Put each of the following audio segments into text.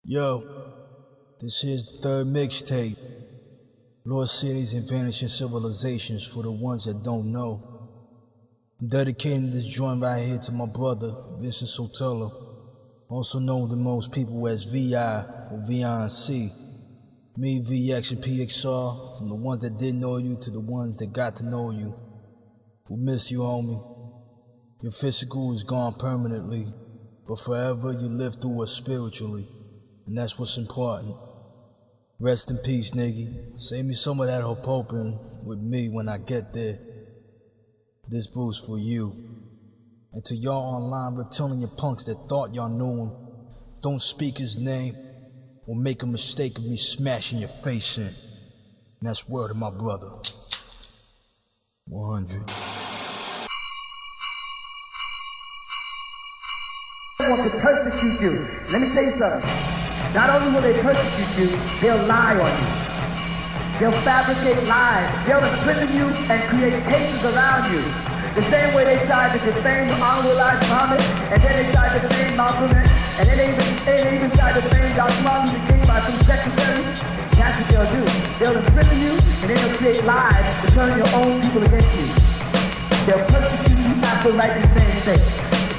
Yo, this here's the third mixtape. Lost Cities and Vanishing Civilizations for the ones that don't know. I'm dedicating this joint right here to my brother, Vincent Sotelo, also known to most people as Vee Eye or V-I-N-C. Me, VX, and PXR, from the ones that didn't know you to the ones that got to know you. We miss you, homie. Your physical is gone permanently, but forever you live through us spiritually, and that's what's important. Rest in peace, nigga. Save me some of that hoping with me when I get there. This boost for you. And to y'all online reptilian punks that thought y'all knew him, don't speak his name or make a mistake of me smashing your face in. And that's word of my brother. 100. Want to persecute you. Let me tell you something. Not only will they persecute you, they'll lie on you. They'll fabricate lies. They'll imprison you and create cases around you. The same way they tried to defame Honorable Muhammad, and then they tried to defame Malcolm X, and then they even tried to defame Dr. Martin Luther King by some secretary. That's what they'll do. They'll imprison you, and then they'll create lies to turn your own people against you. They'll persecute you after writing the same thing.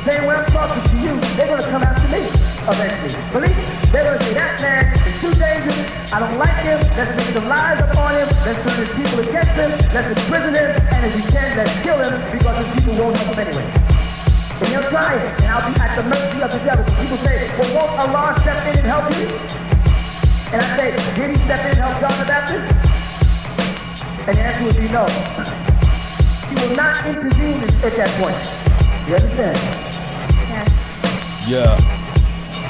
Saying when I'm talking to you, they're going to come after me eventually. Believe me? They're going to say, that man is too dangerous. I don't like him. Let's make some lies upon him. Let's turn his people against him. Let's imprison him. And if we can, let's kill him because his people won't help him anyway. And they'll try it. And I'll be at the mercy of the devil. People say, well, won't Allah step in and help you? And I say, did he step in and help John the Baptist? And the answer would be no. He will not intervene at that point. You understand? Yeah.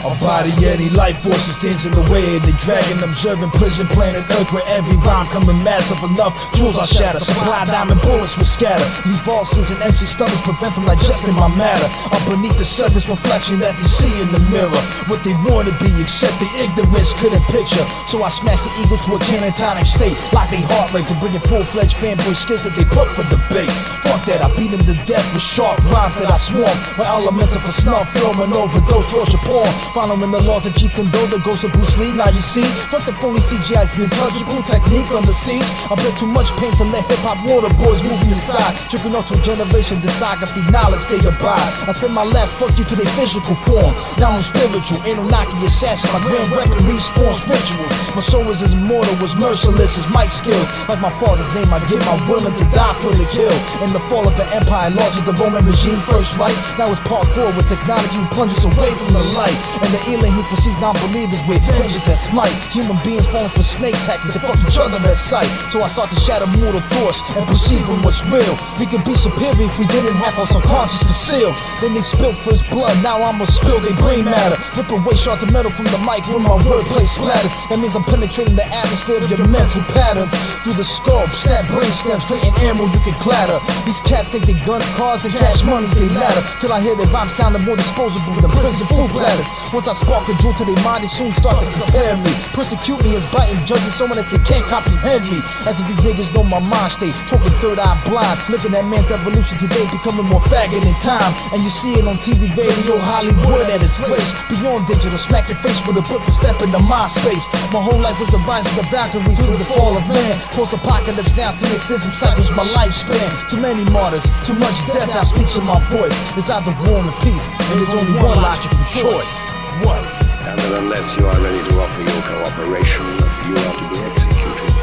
A body, any life force that stands in the way of the dragon. Observing prison, planet Earth, where every rhyme coming massive enough. Jewels I shatter, supply diamond bullets will scatter. Leave ulcers and empty stomachs, prevent from digesting my matter. Up beneath the surface reflection that they see in the mirror. What they wanna be, except the ignorance couldn't picture. So I smash the eagles to a canatonic state. Lock their heart rate for bringing full-fledged fanboy skills that they put for debate. Fuck that, I beat them to death with sharp rhymes that I swarm. With elements of a snuff film and overdose, torture porn. Following the laws of Jeet Kune Do, the ghost of Bruce Lee. Now you see, fuck the phony CGI's the intelligible technique on the siege. I bet too much pain to let hip-hop water boys move me aside. Tripping off to a generation, discography, knowledge they abide. I send my last fuck you to their physical form. Now I'm spiritual, ain't no knocking assassin. My grand weapon respawns rituals. My soul is as immortal, as merciless as Mike's skills. Like my father's name, I give my willing to die for the kill. In the fall of the empire, launches the Roman regime first, right? Now it's part 4 with technology who plunges away from the light. And the alien he foresees non-believers with vengeance and smite. Human beings falling for snake tactics, they fuck each other at sight. So I start to shatter mortal thoughts and perceiving what's real. We could be superior if we didn't have our subconscious concealed. Then they spill first blood, now I'ma spill their brain matter. Rip away shards of metal from the mic when my wordplay splatters. That means I'm penetrating the atmosphere of your mental patterns. Through the skull, snap brain stems, straight in ammo you can clatter. These cats think they guns, cars, and cash money's they ladder. Till I hear their rhymes sounding more disposable than prison food platters. Once I spark a jewel to their mind, they soon start to compare me. Persecute me as biting judges, someone that they can't comprehend me. As if these niggas know my mind state, talking third eye blind. Looking at man's evolution today, becoming more faggot in time. And you see it on TV, radio, Hollywood at its place. Beyond digital, smack your face with a book and step into my space. My whole life was the rise of the Valkyries to the fall of man. Post-apocalypse now, cynicism cycles my lifespan. Too many martyrs, too much death, now speaks in my voice. It's either war or peace, and there's only one logical choice. What? And unless you are ready to offer your cooperation, you are to be executed.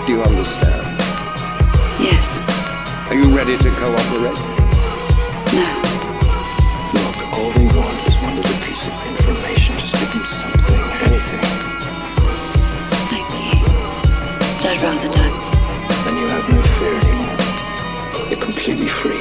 Do you understand? Yes. Are you ready to cooperate? No. Look, all they want is one little piece of information to stick into something, anything. Thank you. I'd rather not. Then you have no fear anymore. You're completely free.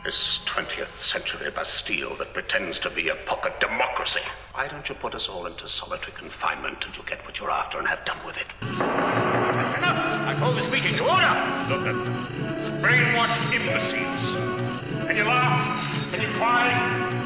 This 20th century Bastille that pretends to be a pocket democracy. Why don't you put us all into solitary confinement till you get what you're after and have done with it? That's enough! I call this meeting to order! Look at them. Brainwashed imbeciles. Can you laugh? Can you cry?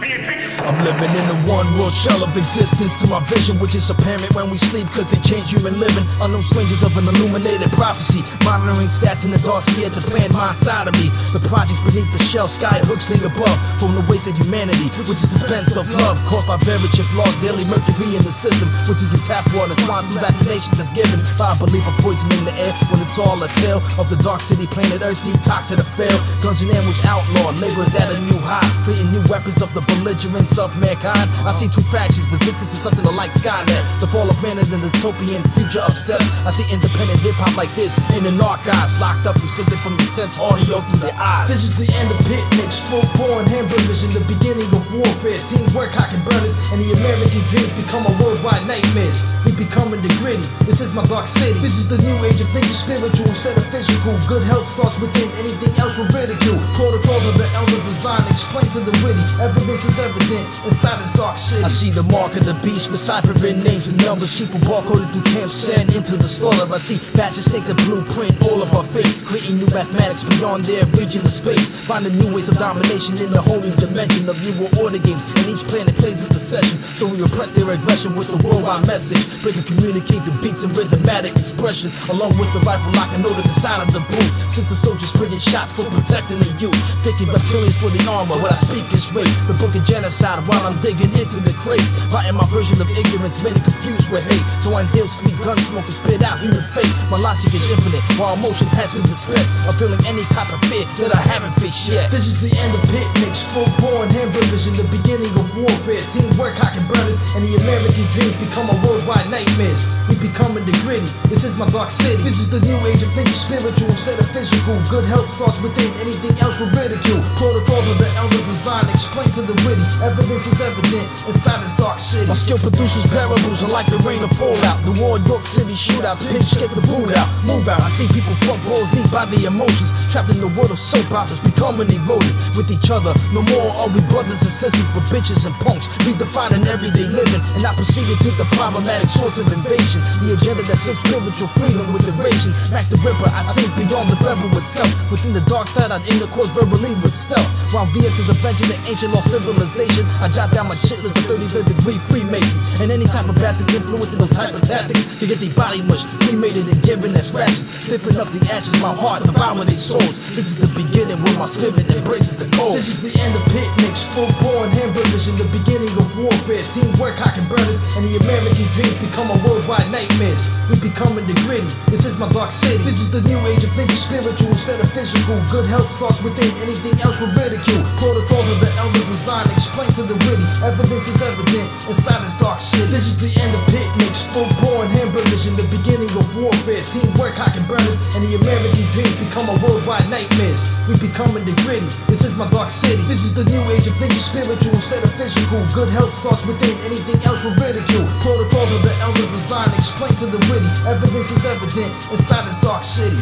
Can I'm living in a one-world shell of existence to my vision, which is apparent when we sleep, cause they change human living. Unknown strangers of an illuminated prophecy, monitoring stats in the dossier, the planned mind side of me. The projects beneath the shell, sky hooks lead above, from the wasted humanity, which is dispensed of love, caused by very chip laws, daily mercury in the system, which is in tap water, swine flu vaccinations have given, by a belief of poison in the air, when it's all a tale of the dark city, planet Earth, detox at a fail. Guns and ambush outlawed, labor is at a new high, creating new weapons of the belligerents of mankind. I see two factions, resistance is something to like Skynet, the fall of man and the dystopian future of steps. I see independent hip-hop like this in an archives, locked up, restricted from the sense audio through their eyes. This is the end of picnics, full pouring hamburgers, in the beginning of warfare, teamwork, cock and burners, and the American dreams become a worldwide nightmares. We becoming the gritty, this is my dark city. This is the new age of thinking spiritual instead of physical. Good health starts within, anything else will ridicule. Protocols of the elders designed, explain to the witty, evidence is evident inside this dark city. I see the mark of the beast, deciphering names and numbers. Sheep barcoded through camps and into the slaughter. I see fashion snakes and blueprint all of our fate, creating new mathematics beyond their region of space, finding new ways of domination in the holy dimension of new world order games, and each planet plays its session. So we repress their aggression with the worldwide message, break and communicate the beats and rhythmatic expression, along with the rifle lock and load at the side of the booth. Since the soldiers spraying shots for protecting the youth, thinking reptilians for the armor. What I speak is rape, the book of genocide, while I'm digging into the crates, writing my version of ignorance, many confused with hate. So I inhale sweet gun smoke and spit out human fate. My logic is infinite, while emotion has been dispensed. I'm feeling any type of fear that I haven't faced yet. This is the end of picnics, full pouring hamburgers, in the beginning of warfare, teamwork, cock and burners, and the American dreams become a worldwide nightmares. We becoming the gritty, this is my dark city. This is the new age of thinking spiritual instead of physical. Good health starts within, anything else will ridicule. Protocols of the elders designed, explain to the witty, evidence is evident inside this dark city. My skill produces parables, and like the rain of fallout, the war York City shootouts, pigs kick the boot out, move out. I see people fuck balls deep by the emotions, trapped in the world of soap operas, becoming eroded with each other. No more are we brothers and sisters, but bitches and punks, redefining everyday living. And I proceeded to the problematic source of invasion, the agenda that serves spiritual freedom with evasion. Mac the Ripper, I think beyond the rebel itself, within the dark side I'd intercourse verbally with stealth, while VX is avenging the ancient lost civilization. I jot down my chit list of 33rd degree Freemasons, and any type of bastard influencing those type of tactics to get their body mush, cremated and given as rashes, sniffing up the ashes, my heart devouring their souls. This is the beginning where my spirit embraces the cold. This is the end of picnics, full pouring hamburgers, in the beginning of warfare, teamwork, cock and burners, and the American dreams become a worldwide nightmares. We becoming the gritty, this is my dark city. This is the new age of thinking spiritual instead of physical. Good health starts within, anything else will ridicule. Protocols of the elders designed, explain to the witty, evidence is evident inside this dark city. This is the end of picnics, full pouring hamburgers, in the beginning of warfare, teamwork, cock and burners, and the American dreams become a worldwide nightmares. We becoming the gritty, this is my dark city. This is the new age of thinking spiritual instead of physical. Good health starts within, anything else will ridicule. Protocols of the elders designed, explain to the witty, evidence is evident inside this dark city.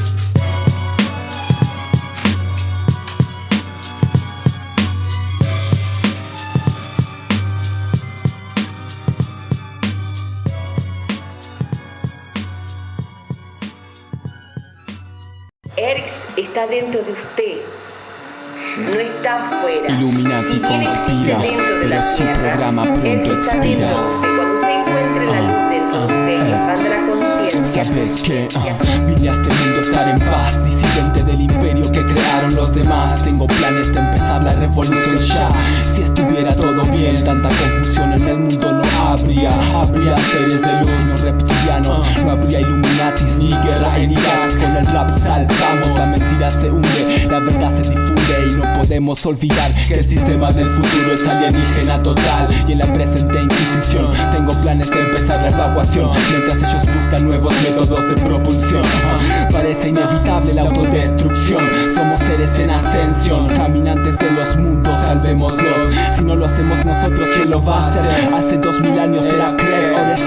Erks está dentro de usted, no está afuera. Illuminati Si bien conspira, existe dentro de pero la su Tierra, programa pronto Erks está expira. dentro de usted. Cuando usted encuentre la luz dentro de usted y expanda la conciencia. Sabes que vine a este mundo a estar en paz, disidente del imperio que crearon los demás. Tengo planes de empezar la revolución ya. Si estuviera todo bien, tanta confusión en el mundo no habría. Habría seres de luz y no reptilianos. No habría Illuminatis ni guerra en Irak. Con el rap saltamos, la mentira se hunde, la verdad se difunde y no podemos olvidar que el sistema del futuro es alienígena total. Y en la presente inquisición tengo planes de empezar la evacuación, mientras ellos buscan nuevos métodos de propulsión. Parece inevitable la autodestrucción. Somos seres en ascensión, caminantes de los mundos, salvémoslos. Si no lo hacemos nosotros, ¿quién lo va a hacer? Hace 2000 años era creer, ahora es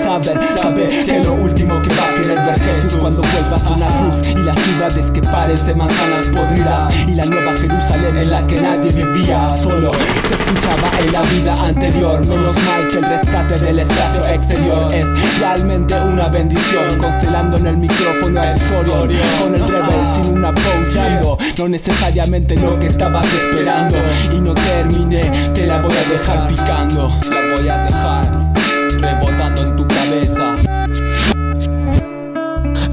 saber que lo último que va a querer ver Jesús cuando vuelvas a una cruz, y las ciudades que parecen manzanas podridas, y la nueva Jerusalén en la que nadie vivía. Solo se escuchaba en la vida anterior. Menos mal que el rescate del espacio exterior es realmente una bendición. Constelando en el micrófono el Orion, con el Rebel sin una pose dando no necesariamente lo que estabas esperando. Y no terminé, te la voy a dejar picando. La voy a dejar rebotando en tu cabeza.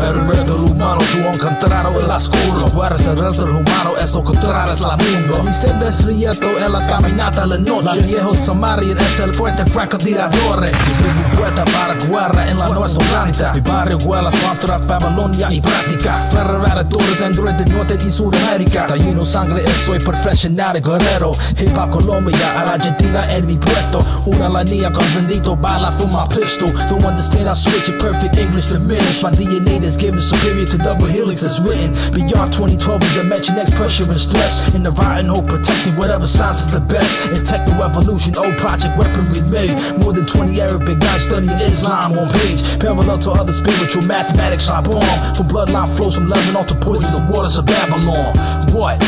El reto del humano, tú encontrado el oscuro. Pues el reto del humano, eso contrario al mundo. Viste Desierto en las caminatas de la noche. El viejo Samarian es el fuerte francotirador. Mi vivo puerta para guerra en la nuestra planeta. Mi barrio huelas contra Babilonia y práctica. Ferradores en del norte y Sudamérica. Está lleno sangre, soy profesional guerrero. Hip hop Colombia, a Argentina en mi puerto. Una línea con bendito bala for my pistol. Don't understand I switch it perfect English diminish. My DNA is given superior to double helix that's written beyond 2012 in dimension X pressure and stress in the rotten hope protecting whatever science is the best in techno revolution old project weaponry made more than 20 Arabic guys studying Islam on page parallel to other spiritual mathematics Shabaam from bloodline flows from Lebanon to poison the waters of Babylon. What?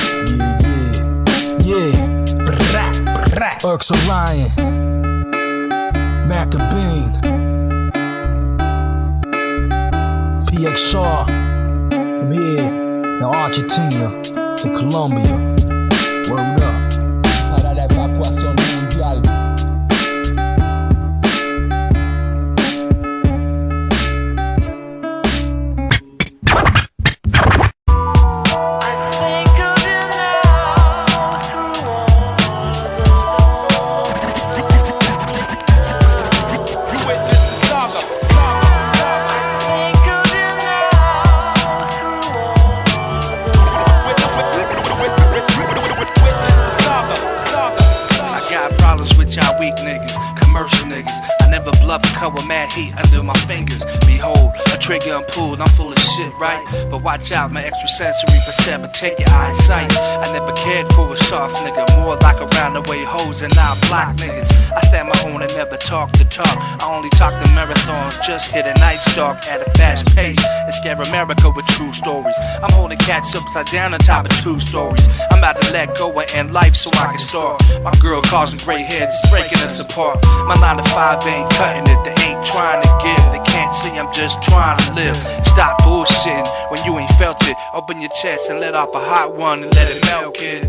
Yeah Erks Orion Macabean PXR from here in Argentina to Colombia. Word up. Para la evacuación mundial. Weak niggas, commercial niggas. I never bluff and cut with mad heat under my fingers. Behold, a trigger and pulled, I'm full of shit, right? But watch out, my extrasensory perception take your eyesight. I never cared for a soft nigga, more like around the way hoes and not black niggas. I stand my own and never talk the talk. I only talk the marathons, just hit a night stalk at a fast pace and scare America with true stories. I'm holding cats upside down on top of 2 stories. I'm about to let go and end life so I can start. My girl causing gray hairs, it's breaking us apart. My 9 to 5 ain't cutting it, they ain't trying to give. They can't see I'm just trying to live. Stop bullshitting when you ain't felt it. Open your chest and let off a hot one and let it melt, kid.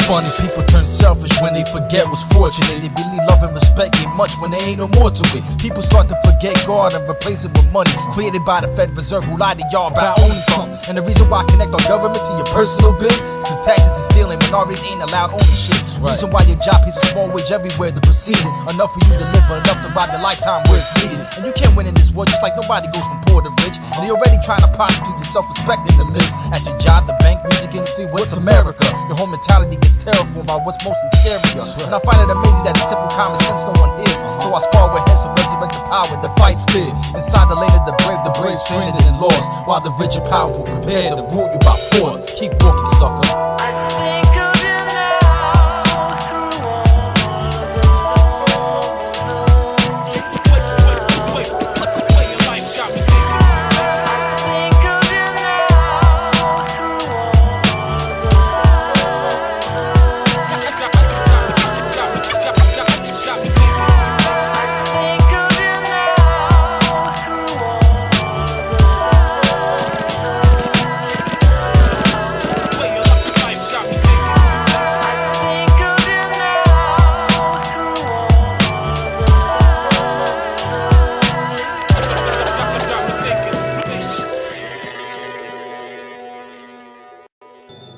Funny people turn selfish when they forget what's fortunate. They really love and respect ain't much when there ain't no more to it. People start to forget God and replace it with money created by the Fed Reserve who lie to y'all about owning something. And the reason why I connect our government to your personal biz is cause taxes and stealing minorities ain't allowed ownership. Reason why your job pays a small wage everywhere to proceed. Enough for you to live but enough to rob your lifetime where it's needed. And you can't win in this world just like nobody goes from poor to rich. And they already trying to prostitute your self-respect in the midst. At your job, the bank, music industry, what's America? Your whole mentality gets terrified by what's mostly scarier. And I find it amazing that the simple common sense no one hears. So I spar with heads to resurrect the power that fights fear. Inside the lane of the brave stranded and lost. While the rich and powerful prepare to rule you by force. Keep walking, sucker.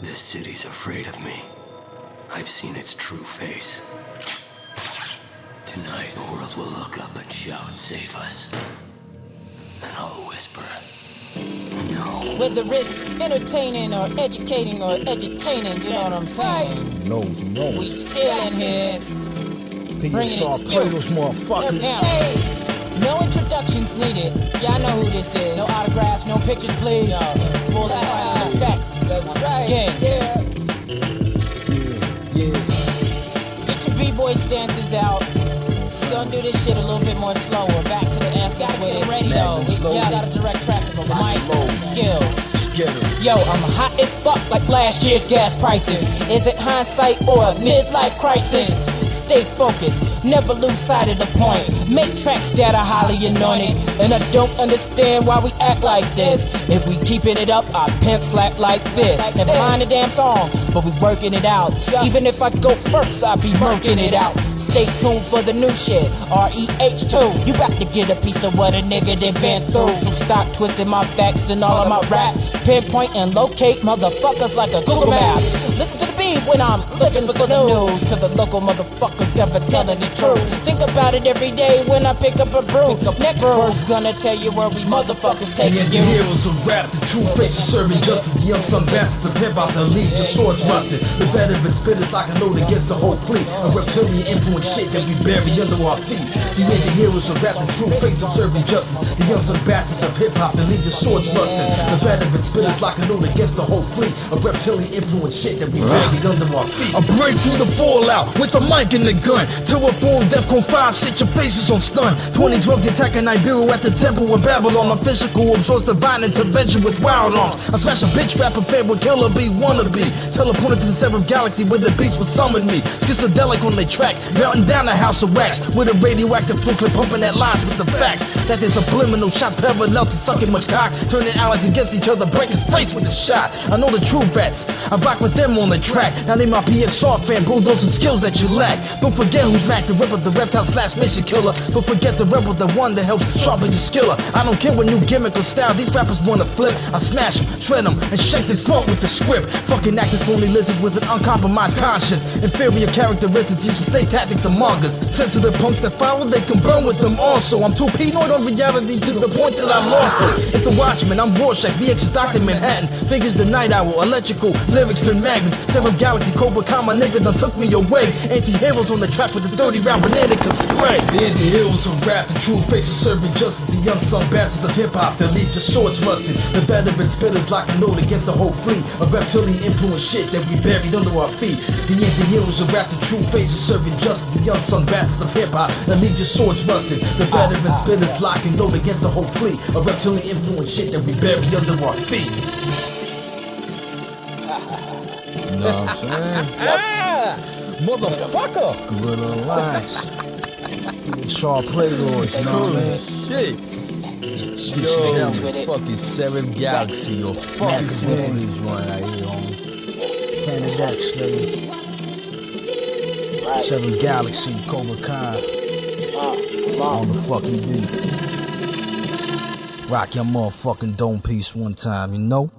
This city's afraid of me. I've seen its true face. Tonight, the world will look up and shout, "Save us." And I'll whisper, "No." Whether it's entertaining or educating or edutaining, you know what I'm saying? No. We still in here. Bringing it to play those motherfuckers. Hey, no introductions needed. Y'all know who this is. No autographs, no pictures, please. Full effect. That's right. Yeah. Get your b-boy stances out. We're gonna do this shit a little bit more slower. Back to the essence with it. Ready though. We gotta direct Yo, I'm hot as fuck like last year's gas prices. Is it hindsight or a midlife crisis? Stay focused, never lose sight of the point. Make tracks that are highly anointed. And I don't understand why we act like this. If we keeping it up, our pimps slap like this. Never mind the damn song, but we working it out. Even if I go first, I'll be working it out. Stay tuned for the new shit, REH2. You got to get a piece of what a nigga done been through. So stop twisting my facts and all of my raps. Pinpoint and locate motherfuckers like a Google map. Listen to the beat when I'm looking for the news, cause the local motherfuckers never telling the truth. Think about it every day when I pick up a brew. Next verse gonna tell you where we motherfuckers taking you. The heroes of rap, the true faces serving justice. The unsung bastards of hip-hop that leave your swords rusted. The veteran spitters like a load against the whole fleet. A reptilian influence shit that we bury under our feet. The anti-heroes of rap, the true face of serving justice. The unsung bastards of hip-hop that leave your swords rusted. The veteran spitters like a load against the whole fleet. A reptilian influence shit that we bury under our feet. I break through the fallout with a mic and a gun. Terraform Defcon 5, shit your faces on stun. 2012 the attack in Nibiru at the temple of Babylon. My physical absorbs divine intervention with wild arms. I smash a bitch rapper fan with killer bee wannabe. Teleported to the 7th galaxy where the beats would summon me. Schizodelic on the track, melting down the house of wax. With a radioactive full clip pumping that lines with the facts. That there's subliminal shots parallel to sucking much cock. Turning allies against each other, break his face with a shot. I know the true vets, I rock with them on the track. Now they my PXR fan, bulldozing skills that you lack. Don't forget who's Mac the Ripper, the reptile slash mission killer. Don't forget the rebel, the one that helps sharpen your skiller. I don't care what new gimmick or style these rappers wanna flip. I smash them, shred them, and shake this throat with the script. Fucking actors, phony lizards with an uncompromised conscience. Inferior characteristics, use to stay tactics among us. Sensitive punks that follow, they can burn with them also. I'm too paranoid on reality to the point that I lost it. It's a Watchman, I'm Rorschach, VX is Dr. Manhattan. Fingers the Night Owl, electrical, lyrics turn magnets. 7th Galaxy, Cobra Khan, my nigga done took me away. Anti-heroes on the track with the 30-round banana clip spray. The anti-heroes of rap, the true faces serving justice. The unsung bastards of hip-hop that leave your swords rusted. The veteran spitters like a note against the whole fleet. A reptilian influence shit that we buried under our feet. The anti-heroes of rap, the true faces serving justice. The unsung bastards of hip-hop that leave your swords rusted. The veteran spitters lock and load against the whole fleet. A reptilian influence shit that we bury under our feet. You know what I'm saying? Yeah! Motherfucker! Guerrilla Alliance. Sharp Playboys, you know what I mean? Shit. Yo, fucking 7th Galaxy, yo. Fucking holy joint out here, homie. Planet X, nigga. 7th Galaxy, Cobra Khan. On the fucking beat. Rock your motherfucking dome piece one time, you know?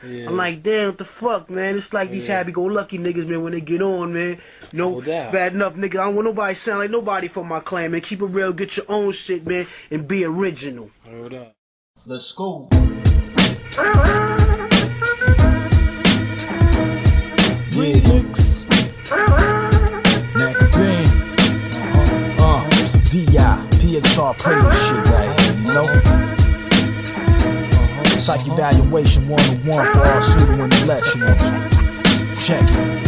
Yeah. I'm like, damn, what the fuck, man? It's like these happy-go-lucky niggas, man, when they get on, man. No, bad enough, nigga. I don't want nobody to sound like nobody from my clan, man. Keep it real, get your own shit, man, and be original. Hold up. Let's go. Remix. Macabean. Vee Eye. PXR Prater shit right here, you know? Psych Evacuation 101 for all pseudo intellectuals. Check it.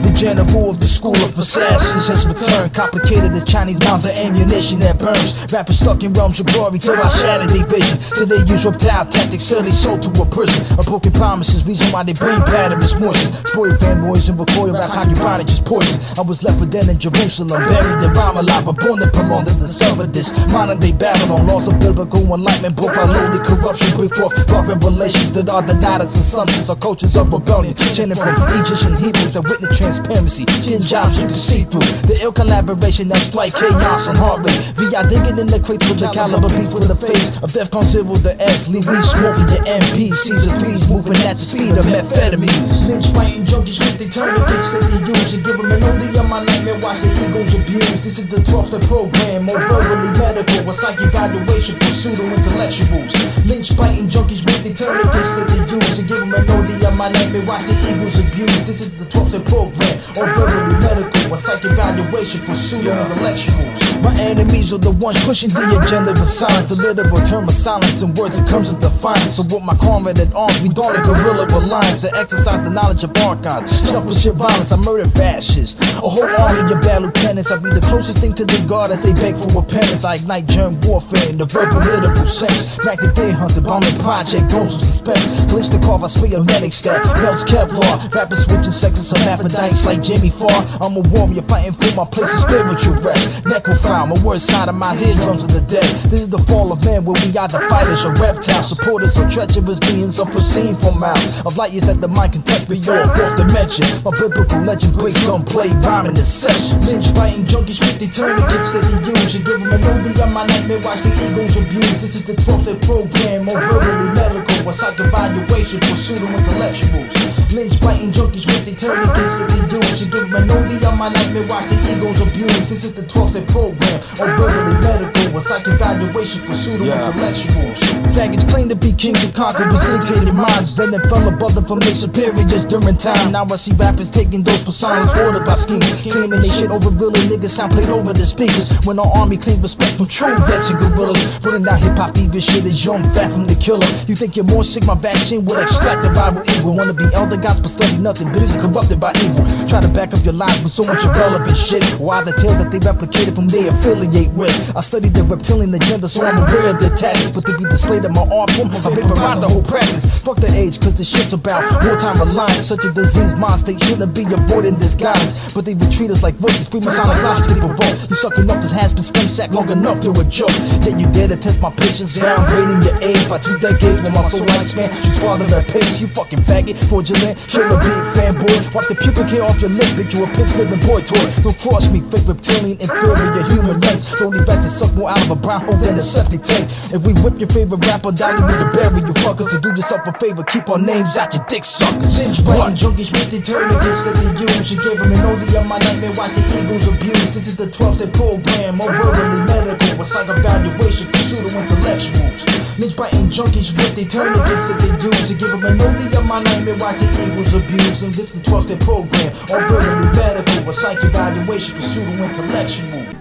The general of the school of assassins has returned. Complicated as Chinese bombs of ammunition that burns. Rappers stuck in realms of glory till I shatter their vision. Till they use reptile tactics, sell they soul to a prison. A broken promises, reason why they brain pattern is moistened. Spoiled fanboys and recoil rap, how you body just poison. I was left with then in Jerusalem, buried in Ramallah, but born to promote the sub of this modern day Babylon. Loss of biblical enlightenment, broke by lowly corruption. Bring forth dark revelations that are denied as assumptions or cultures of rebellion. Chanting from Egyptian Hebrews that witness transparency, skin jobs you can see through. The ill collaboration that strike chaos and heart rate. Vee Eye digging in the crates with the caliber beats with the face of Defcon 0, the X, leave we smoking your MPs. Caesar 3s moving at the speed of methamphetamines. Lynch fighting junkies with the tourniquets that they use. And give them an OD on my nightmare, watch their egos abuse. This is the 12th step program, more verbally medical. A psych evaluation for pseudo intellectuals. Lynch fighting junkies with the tourniquets that they use. And give them an OD on my nightmare, watch their egos abuse. This is the 12th step program, or verbally medical, a psych evaluation for pseudo-intellectuals. My enemies are the ones pushing the agenda of science. The literal term of silence and words that comes as defiance. So with my comrade at arms, we don a guerrilla alliance to exercise the knowledge of archives. Shuffle shit violence, I murder fascists. A whole army of bad lieutenants. I'll be the closest thing to the God as they beg for repentance. I ignite germ warfare in the verbal literal sense. Back the day hunter, bombing project, those with suspense. Kalishnikov, I spray a medic stat, melts Kevlar. Rappers switching sexes, hermaphrodites like Jimmy Farr. I'm a warrior fighting for my place of spiritual rest. Necrophile, my words sodomize eardrums of the dead. This is the fall of man where we either fighters or reptiles. Supporters or treacherous beings unforeseen from mouths of light years that the mind can touch beyond fourth dimension. My biblical legend breaks gunplay, rhyming the session. Lynch fighting junkies with the tourniquets that they use. You give them an oldie on my nightmare, watch the egos abuse. This is the 12th program, more verbally medical. A psych evaluation for pseudo-intellectuals. Lynch fighting junkies with the tourniquets that they use. You give them an oldie on my nightmare, watch the egos abuse. This is the 12th program, or verbally medical. A psych evaluation for pseudo-intellectuals. Faggots claim to be kings and conquerors, dictated minds. Venom fell above them from their superiors during time. Now I see rappers taking those personas ordered by schemes, claiming they shit over real niggas sound played over the speakers. When our army claims respect from true vets and gorillas, burning down hip-hop even shit is young, fat from the killer. You think you're more sick, my vaccine will extract the rival evil. Wanna be elder gods but study nothing, busy corrupted by evil. Try to back up your lives with so much irrelevant shit. Why the tales that they replicated from they affiliate with? I studied the reptilian agenda so I'm aware of their tactics, but to be displayed at my art form, I vaporize the whole practice. Fuck the age, cause the shit's about wartime reliance. Such a diseased mind state shouldn't be avoiding this guidance, but they retreat us like rookies, free Masonic logic they provoke. You sucking off this has-been scum sack long enough, you're a joke. Yet you dare to test my patience, downgrading your age by 2 decades when my soul lifespan shoots farther at pace. You fucking faggot, fraudulent, killer beat, fanboy. Wipe the pubic hair off your lip, bitch, you a pimp's living boy toy. Don't cross me, fake reptilian, inferior human race. The only best to suck more out of a brown hole than a septic tank. If we whip your favorite rapper down, we can bury you fuckers. So do yourself a favor, keep our names out your dick suckers. Fighting junkies with the tourniquets that they use. You gave them an oldie on my nightmare, watch the eagles abuse. This is the 12th program, more verbally medical. A psych evaluation for pseudo-intellectuals. Lynch biting junkies with the tourniquets that they use. You give them an oldie on my nightmare, watch the eagles abuse. And this is the 12th program, more verbally medical. A psych evaluation for pseudo-intellectuals.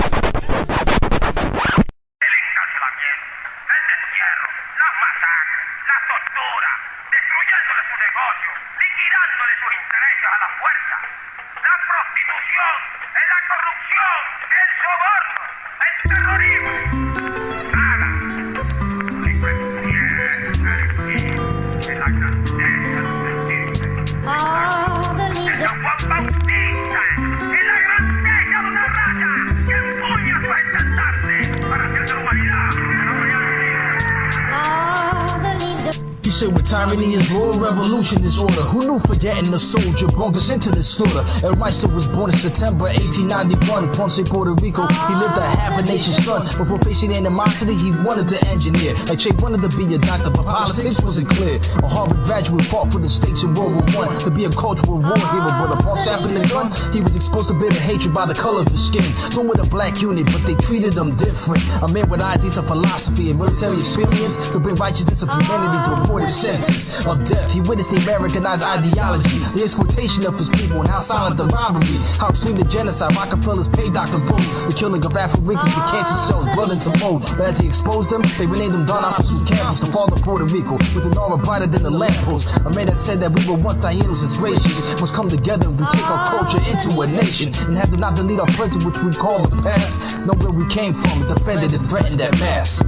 With tyranny is law, revolution is order. Who knew forgetting the soldier brought us into this slaughter? Erks was born in September 1891, Ponce, Puerto Rico. He lived a half a nation's son. Before facing animosity, he wanted to engineer. Like Che wanted to be a doctor, but politics wasn't clear. A Harvard graduate fought for the states in World War I to be a cultural war hero, but upon strapping the gun, he was exposed to bitter hatred by the color of his skin. Torn with a black unit, but they treated him different. A man with ideas of philosophy and military experience to bring righteousness of humanity to avoid his sentence of death. He witnessed the Americanized ideology, the exploitation of his people, and how silent the robbery, how extreme the genocide. Rockefellers paid Dr. Brooks, the killing of Africans with cancer cells, blood into mold. But as he exposed them, they renamed them Don Alfonso Campos, the father of Puerto Rico, with an aura brighter than the lamppost. A man that said that we were once Taínos as gracious, must come together and we take our culture into a nation, and have to not delete our present, which we call the past. Know where we came from, defended and threatened that mass.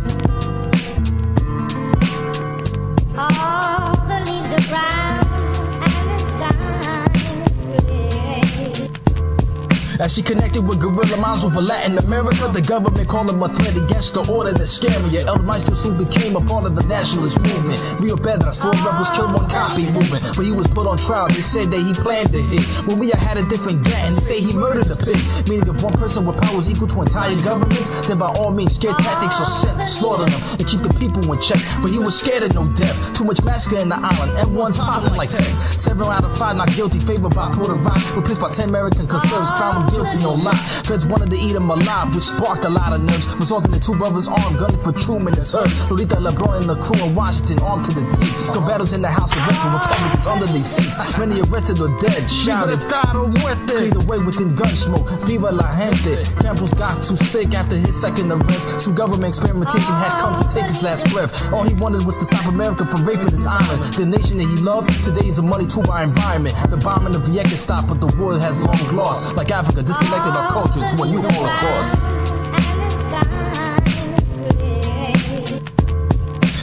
All the leaves are brown and the sky is red. As he connected with guerrilla minds over Latin America, the government called him a threat against the order that's scarier. El Maestro soon became a part of the nationalist movement. Rio Pedras, 4 rebels killed 1 copy movement. But he was put on trial, they said that he planned to hit. When we had a different gang, they say he murdered the pig. Meaning if one person with power is equal to entire governments, then by all means, scare tactics are sent to slaughter them and keep the people in check. But he was scared of no death. Too much massacre in the island, M1's popping like text. 7 out of 5 not guilty, favored by Puerto Rico. Replaced by 10 American conservatives, found guilty, no lie. Feds wanted to eat him alive, which sparked a lot of nerves, resulting in 2 brothers armed, gunning for Truman and Herb. Lolita LeBron and the crew in Washington, armed to the teeth. Go battles in the House of Reps, Republicans under their seats. Many arrested or dead, shouted, cleared away within gun smoke. Viva la gente. Campbell's got too sick after his second arrest, so government experimentation had come to take his last breath. All he wanted was to stop America from raping his island. The nation that he loved, today is a money tool by environment. The bombing of Vienna stopped, but the war has long lost. Like Africa, disconnected our culture to a new Holocaust.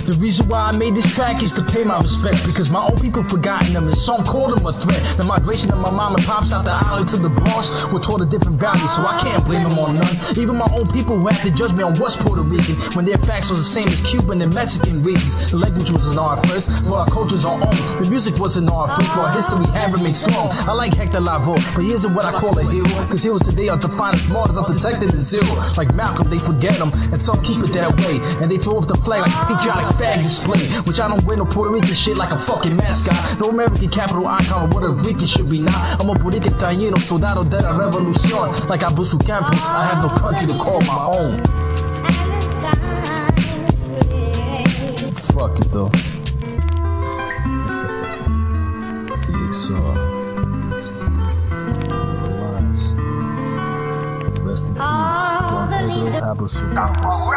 The reason why I made this track is to pay my respects, because my own people forgotten them, and some called them a threat. The migration of my mom and pops out the island to the Bronx were taught a different value, so I can't blame them on none. Even my own people who had to judge me on what's Puerto Rican, when their facts was the same as Cuban and Mexican regions. The language wasn't our first, but our culture's our own. The music wasn't our first, but our history had remained strong. I like Hector Lavoe, but he isn't what I call a hero, cause heroes today are defined as martyrs, I'm detected as zero. Like Malcolm, they forget him, and some keep it that way, and they throw up the flag like a patriotic flag display, which I don't wear no Puerto Rican shit like a fucking mascot, no American capital icon or what a Rican should be now. I'm a Puerto Rican taino, Soldado de la Revolucion, like Abusu Campus, I have no country to call my own. Fuck it though. Rest in peace, Don Pedro Abusu Campus.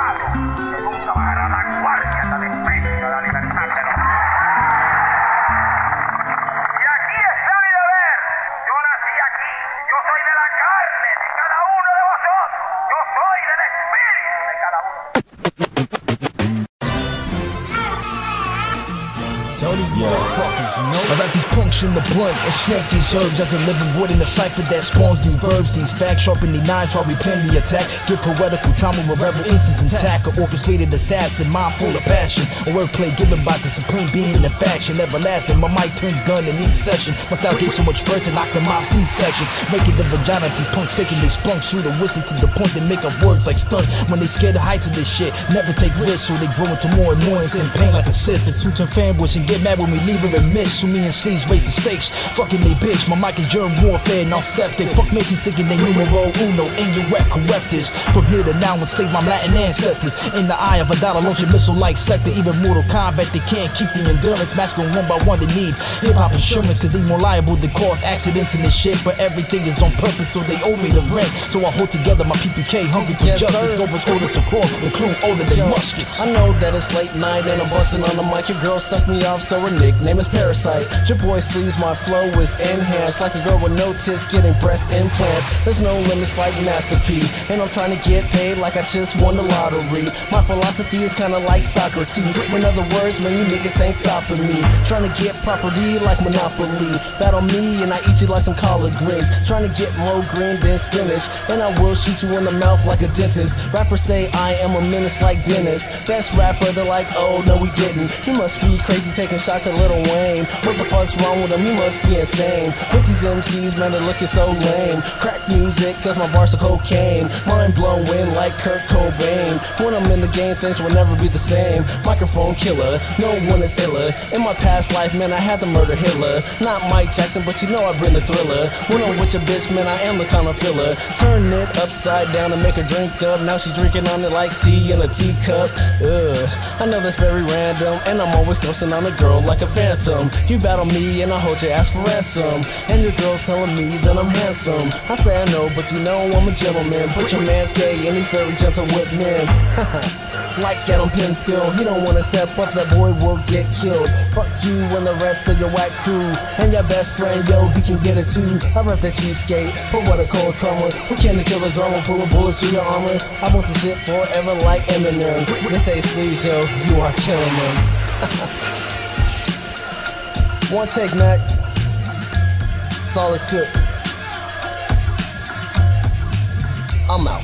I wrap these punks in the blunt and smoke these herbs as a living wood in a cipher that spawns new verbs. These facts sharpen the knives while we plan the attack. Give poetical trauma with rebel instance intact. An orchestrated assassin, mind full of passion. A wordplay given by the supreme being in the faction. Everlasting, my mic turns gun in each session. My style gave so much birth to knock them off C-section. Making the vagina, these punks faking they spunk. Shoot a whistling to the point they make up words like stunt. When they scared the heights of this shit, never take risks, so they grow into more annoyance and pain like a cyst. And suits and fanboys and get mad when we leave her and miss. So me and Sleez raise the stakes, fucking they bitch. My mic is germ warfare, non septic. Fuck Masons thinking they numero uno, indirect correctors. From here to now enslave my Latin ancestors. In the eye of a dollar, launch a missile like sector. Even Mortal Kombat, they can't keep the endurance. Masking one by one, they need hip-hop insurance, cause they more liable to cause accidents in this shit. But everything is on purpose, so they owe me the rent. So I hold together my PPK, hungry for justice. Gover's orders to crawl, including older than muskets. I know that it's late night and I'm busting on the mic. Your girl sucked me off, so her nickname is Parasite. Your boy Sleez, my flow is enhanced, like a girl with no tits getting breast implants. There's no limits like Master P, and I'm trying to get paid like I just won the lottery. My philosophy is kinda like Socrates. In other words, man, you niggas ain't stopping me. Trying to get property like Monopoly. Battle me and I eat you like some collard greens. Trying to get more green than spinach, and I will shoot you in the mouth like a dentist. Rappers say I am a menace like Dennis. Best rapper, they're like, oh no we didn't. You must be crazy taking shots at Lil Wayne. What the fuck's wrong with him? You must be insane. With these MCs, man, they're looking so lame. Crack music, cause my bars are cocaine. Mind blowing like Kurt Cobain. When I'm in the game, things will never be the same. Microphone killer, no one is iller. In my past life, man, I had to murder Hitler. Not Mike Jackson, but you know I bring the thriller. When I'm with your bitch, man, I am the kind of filler. Turn it upside down and make her drink up. Now she's drinking on it like tea in a teacup. I know that's very random, and I'm always ghosting on a girl like a phantom. You battle me and I hold your ass for ransom, and your girl's telling me that I'm handsome. I say I know, but you know I'm a gentleman. But your man's gay and he's very gentle with men. Like Adam Penfield, he don't wanna step up, that boy will get killed. Fuck you and the rest of your whack crew, and your best friend, yo, he can get it too. I rep that cheapskate, but what a cold trauma. Who can to kill a drama, pulling bullets through your armor? I want to shit forever like Eminem. They say Sleez, yo, you are killing them. One take, Mac. That's all it took. I'm out.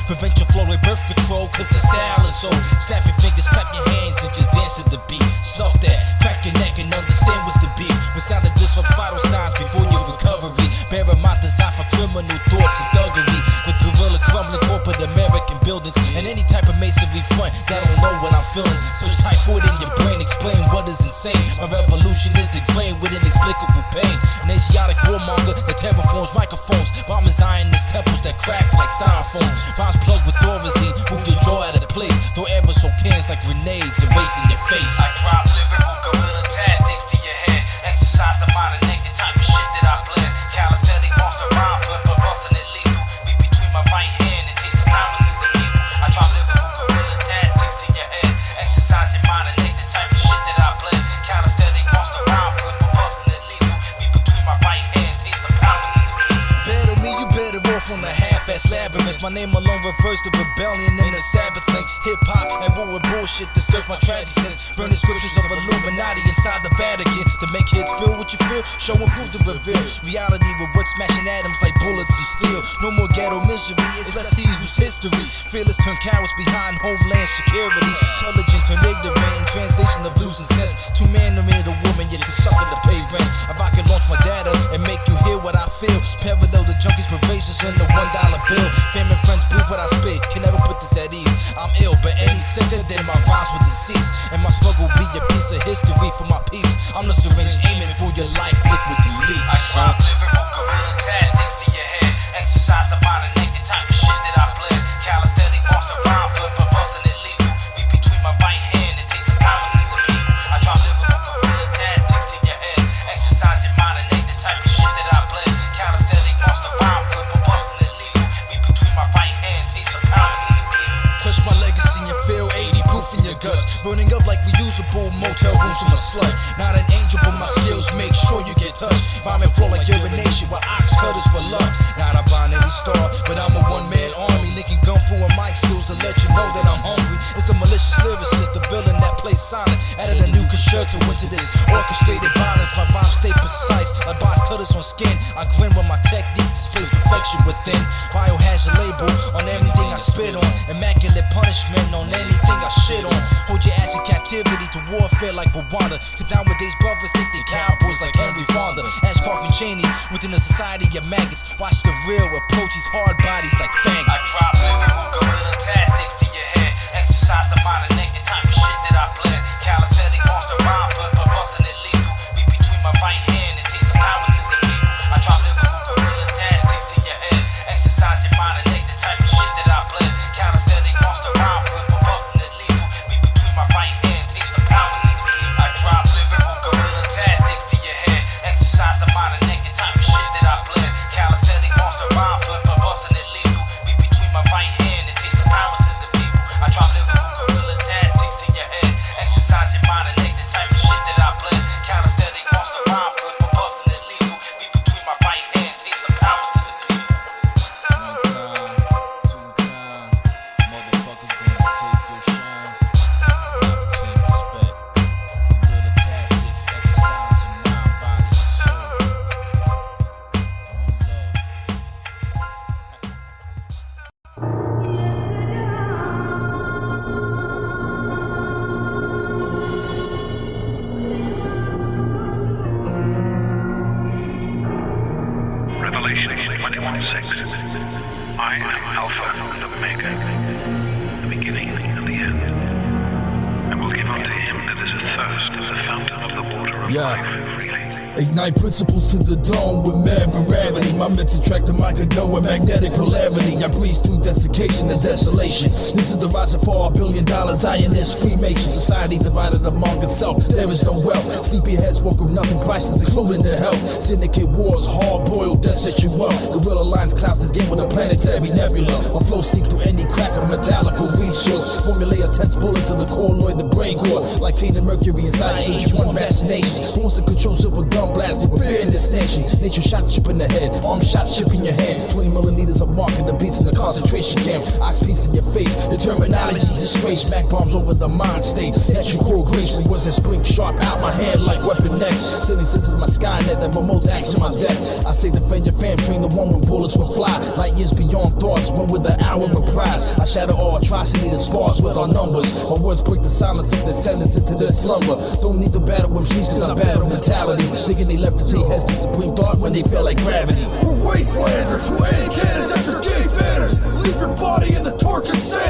Prevent your flow like birth control, cause the style is old. Snap your fingers, clap your hands, and just dance to the beat. Snuff that, crack your neck and understand what's the beef. When sound of disrupt vital signs before your recovery. Bear in mind design for criminal thoughts and thuggery. The gorilla crumbling corporate American buildings and any type of masonry front that don't know what I'm feeling. Search typhoid in your brain, explain what is insane. My revolution is the grain with inexplicable pain. An Asiatic warmonger that terraforms microphones. Bombers zionist temples that crack like styrofoam. Rhymes plugged with Thorazine, move your jaw out of the place. Throw aerosol cans like grenades, erasing your face. I drop lyrical guerrilla tactics to your head. Exercise the mind and naked type of shit that I blend. Calisthenic monster rhyme flipper, busting it lethal. Be between my right hand and taste the power to the people. I drop lyrical guerrilla tactics to your head. Exercise your mind and naked type of shit that I blend. Calisthenic monster rhyme flipper, busting it lethal. Be between my right hand, taste the power to the people. Better me, you better off on the half-ass labyrinth. My name alone reversed the rebellion in the Sabbath link. Hip-hop and war with bullshit disturbs my tragic sense. Burning scriptures of Illuminati inside the Vatican. To make kids feel what you feel, show and prove to reveal reality with words smashing atoms like bullets and steel. No more ghetto misery, it's less he whose history. Fearless turn cowards behind homeland security. Intelligent turn ignorant in translation of losing sense. Two man to marry the woman, yet to sucker to pay rent. If I can launch my data and make you hear what I feel. Parallel the junkies with razors in the $1 bill. Family friends breathe what I spit, can never put this at ease. I'm ill, but any sicker than my rhymes with disease. And my struggle be a piece of history for my peeps. I'm the syringe aiming for your life, liquid delete. I drop lyrical guerrilla tactics to your head. Exercise the mind and naked type of shit that I blend. Calisthenic monster rhyme flipper, busting it lethal. Be between my right hand and taste the power to the people. I drop lyrical guerrilla tactics to your head. Exercise your mind and naked type of shit that I blend. Calisthenic monster rhyme flipper, busting it lethal. Be between my right hand, taste the power to the people. Touch my legacy and feel 80 proof in your guts. Burning up like reusable motel rooms from a slut. Not an angel, but my skills make sure you get touched. Rhyming flow like urination with ox cutters for luck. Not a binary star, but I'm a one-man army. Linking gun for a mic skills to let you know that I'm hungry. It's the malicious lyricist, the villain that plays silent. Added a new concerto into this orchestrated violence. My rhymes stay precise, like box cutters on skin. I grin when my technique displays perfection within. Biohazard label on everything I spit on. Immaculate punishment on anything I shit on. Hold your ass in captivity to warfare like Rwanda. Cause nowadays brothers think they cowboys like Henry Fonda. Ashcroft and Cheney within a society of maggots. Watch the real approach these hard bodies like faggots. I drop lyrical guerrilla tactics to your head. Exercise the mind and naked type of shit that I blend. Calisthenic monster rhyme flipper, busting it lethal. Be between my right hand and taste the power to the people. I drop lyrical guerrilla tactics to your head. Exercise your mind and naked type of shit that I blend. Calisthenic monster rhyme flipper, busting it lethal. Be between my right hand, taste the power to the people. I drop lyrical guerrilla tactics to your head. Exercise the mind and naked type of shit that I blend. Calisthenic monster rhyme flipper, busting it lethal. Be between my right hand and taste the power to the people. I drop lyrical guerrilla tactics to your head. Exercise your mind and naked type of shit that I blend. Calisthenic monster rhyme flipper, busting it lethal. Be between my right hand, taste the power to the people. One time, two time, motherfuckers gonna take your shine. Not to claim respect. Guerrilla tactics, exercise your mind, body, and soul. Revelation 21:6. I am Alpha and Omega, the beginning and the end. I will give unto him that is athirst of the fountain of the water of life freely. Ignite principles to the dawn with mad variety. My mental track the mic and go with magnetic polarity. I breeze through desiccation and desolation. This is the rising for $1 billion Zionist Freemason society divided among itself. There is no wealth. Sleepy heads woke up nothing priceless, including their health. Syndicate wars, hard-boiled, death set you up. Guerrilla lines clouds this game with a planetary nebula. My flow seeps through any crack of metallical resource. Formulate a tense bullet to the colloid, the brain core. Like tainted mercury inside H1 vaccinations. Who wants to control silver gun blast with fear in this nation? Nature shot chip in the head, arm shot chip in your hand. 20 milliliters of marking the beats in the concentration camp. Ox piece in your face, the terminology disgrace. Mac bombs over the mind state. Natural correlation was that spring sharp out my hand like weapon X. Sending senses my Skynet that remotes acts to my death. I say defend your fam, train the one when bullets will fly. Light years beyond thoughts, when with the hour of prize. I shatter all atrocity that spars with our numbers. My words break the silence of descendants into their slumber. Don't need to battle MCs cause I battle mentalities. Thinking they levitate heads to supreme thought when they feel like gravity. We're wastelanders who aim cannons after gay banners. Leave your body in the tortured sand.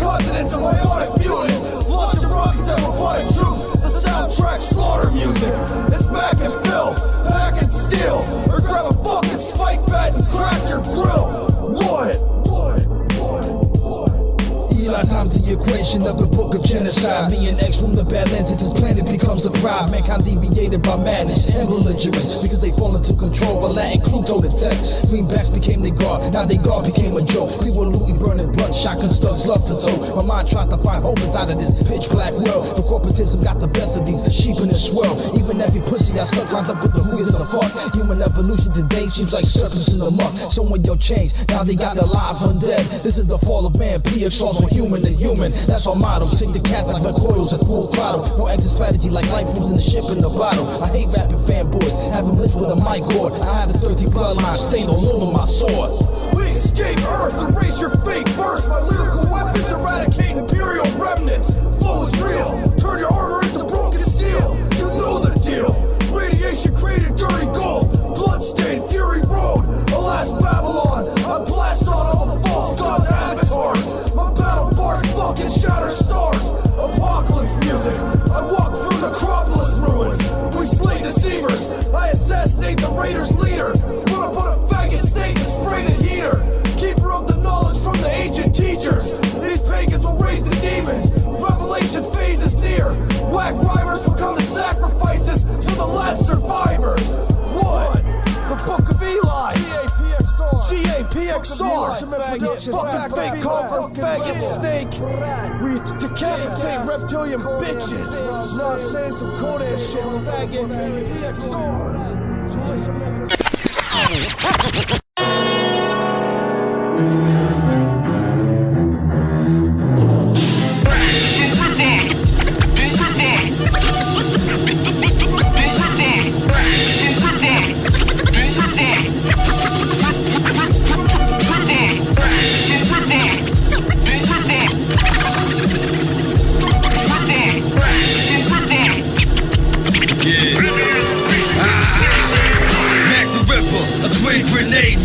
continents of ionic mutants, launching rockets at robotic troops. The soundtrack slaughter music. It's Mac and Phil, Pack and Steel, or grab a fucking spike bat and crack your grill. What? Eli times the equation of the book of genocide. Me and X from the bad lenses, this planet becomes the pride. Mankind deviated by madness and belligerence because they fall into control by Latin Cluto the text. Greenbacks became their guard, now their guard became a joke. People looting, burning blood, shotgun studs love to tote. My mind tries to find hope inside of this pitch black world. The corporatism got the best of these sheep in this world. Even every pussy I stuck lined up with the who gives a fuck. Human evolution today seems like serpents in the muck. Someone yo changed, now they got the live undead. This is the fall of man, PXR's on human to human. That's our motto. Take the cats like recoils at full throttle. No exit strategy like life was in the ship in the bottle. I hate rapping fanboys, having blitzed with a mic cord. I have the 13 bloodline stained all over my sword. We escape Earth, erase your fake verse. My lyrical weapons eradicate imperial remnants. Flow is real, turn your armor into broken steel. You know the deal. Radiation created dirty gold. Bloodstained Fury Road. Alas Babylon, I blast on all the false gods avatars. My battle bars fucking shatter stars. Apocalypse music. I walk through necropolis ruins. We slay deceivers. I assassinate the raiders' leader. Put up on a faggot snake and spray the heater. Keeper of the knowledge from the ancient teachers. These pagans will raise the demons. Revelation phase is near. Whack rhymers become the sacrifices to the last survivors. What? The Book of Eli. G-A-P-X-R. Fuck that fake cobra, faggot snake. We decapitate reptilian bitches. Not saying some Conan shit, faggot. P-X-R.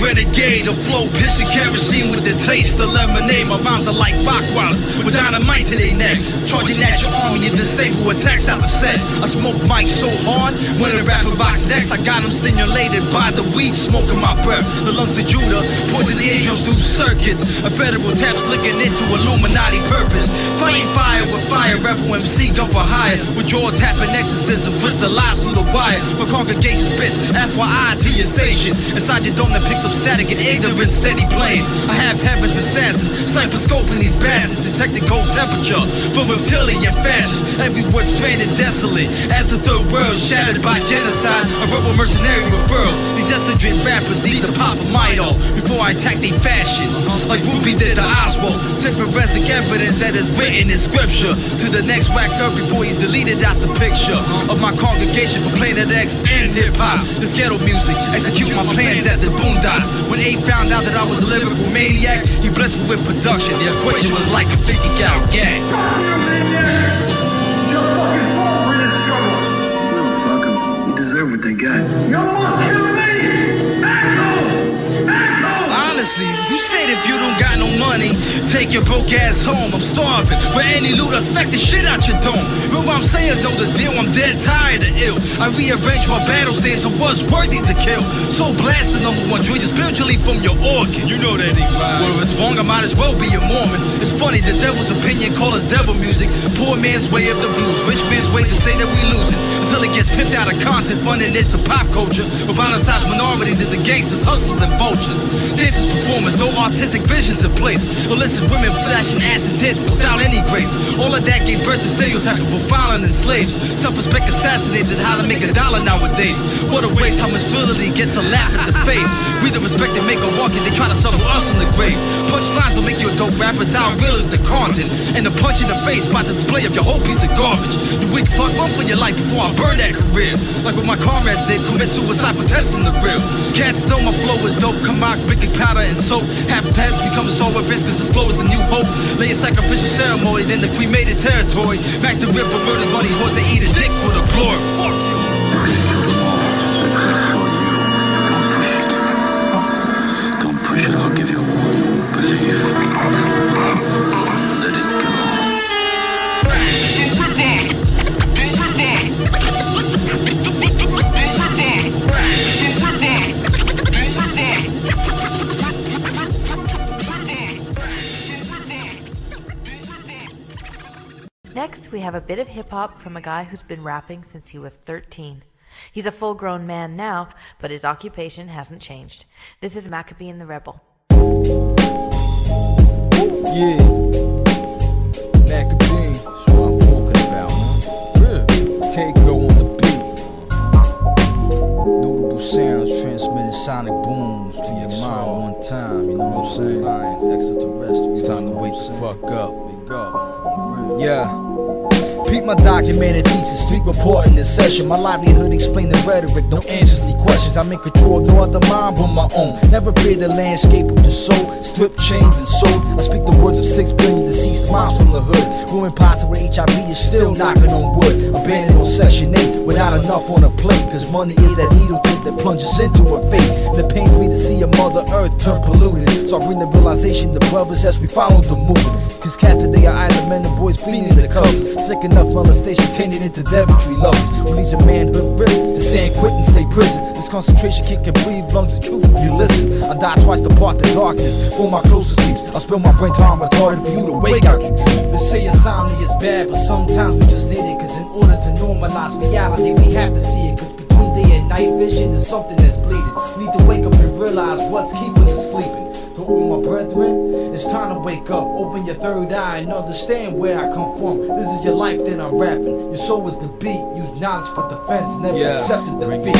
Renegade, a flow pissing kerosene with the taste of lemonade. My rhymes are like rock wallets with dynamite to their neck. Charging at your army and disable attacks out the set. I smoke mics so hard when the rapper box next. I got them stimulated by the weed smoke in my breath. The lungs of Judah poison the angels through circuits. A federal taps looking into Illuminati purpose. Fighting fire with fire, rebel MC gun for hire. With jaw tapping exorcism, crystallized through the wire. My congregation spits FYI to your station. Inside your dome that picks up static and ignorance steady playing. I have heaven's assassin, sniper scoping these bastards, detecting cold temperature from reptilian fascists. Every word stranded desolate as the third world shattered by genocide. A rebel mercenary referral. These esoteric rappers need to pop a might off before I attack their fashion. Like Ruby did to Oswald, sent forensic evidence that is written in scripture to the next whack up before he's deleted out the picture of my congregation for Planet X and hip hop. This ghetto music, execute my plans at the boondocks. When A found out that I was a lyrical maniac, he blessed me with production. The equation was like a 50-cal gang. It's your fucking fault we're in this trouble. No, fuck them. You deserve what they got. You almost killed me! Asshole! Asshole! Honestly, you said if you don't got no money, take your broke ass home. I'm starving. For any loot, I smack the shit out your dome. Real I'm saying know the deal, I'm dead tired of ill. I rearrange my battle stance and was worthy to kill. So blast the number one dream spiritually from your organ. You know that ain't right. Well, if it's wrong, I might as well be a Mormon. It's funny, the devil's opinion call us devil music. Poor man's way of the blues, rich man's way to say that we losing. Until it gets pimped out of content, funding it to pop culture. Revitalize minorities into gangsters, hustlers, and vultures. Dancers, performers, no artistic visions in place. Illicit women flashing ass and tits without any grace. All of that gave birth to stereotypes of profiling and slaves. Self-respect assassinated how to make $1 nowadays. What a waste, how much sterility gets a laugh at the face. We the respect and make a walk and they try to summon us in the grave. Punchlines don't make you a dope rapper, it's how real is the content. And the punch in the face by the display of your whole piece of garbage. You weak fuck, run for your life before I burn that career. Like what my comrades did, commit suicide for testing the real. Cats know my flow is dope, come out, baking powder and soap. Half pets become a star with risk cause this flow is the new hope. Lay a sacrificial ceremony, then the cremated territory. Back to Ripper, murder's money, horse, they eat a dick for the glory. Fuck you. Don't push it, I'll give you a belief. Let it we have a bit of hip-hop from a guy who's been rapping since he was 13. He's a full-grown man now, but his occupation hasn't changed. This is Macabean the Rebel. Yeah, Macabean, that's what I'm talking about, man. Yeah, Keiko on the beat. Notable sounds transmitting sonic booms to your mind one time, you know what I'm saying? Lions, extraterrestrials. It's time to wake the fuck up. Wake up. Yeah. Peep my documented thesis, street reporting this session. My livelihood explaining rhetoric, no answers, need questions. I'm in control of no other mind but my own. Never fear the landscape of the soul, stripped, chained, and sold. I speak the words of 6 billion deceased miles from the hood. Women pots where HIV is still knocking on wood. Abandoned on section 8 without enough on a plate. Cause money is that needle tip that plunges into her fate. And it pains me to see a mother earth turn polluted. So I bring the realization to brothers as we follow the movement. Cause cats today are either men or boys feeding the cubs. Sick enough molestation tainted into Devontree loves. Release your manhood ripped and saying quit and stay prison. This concentration kick can breathe lungs of truth if you listen. I die twice to part the darkness for my closest peeps. I spill my brain time retarded for you to wake out your dream. They say insomnia is bad, but sometimes we just need it. Cause in order to normalize reality, we have to see it. Cause between day and night vision is something that's bleeding. We need to wake up and realize what's keeping us sleeping. To all my brethren, it's time to wake up. Open your third eye and understand where I come from. This is your life that I'm rapping. Your soul is the beat. Use knowledge for defense and never accepted defeat.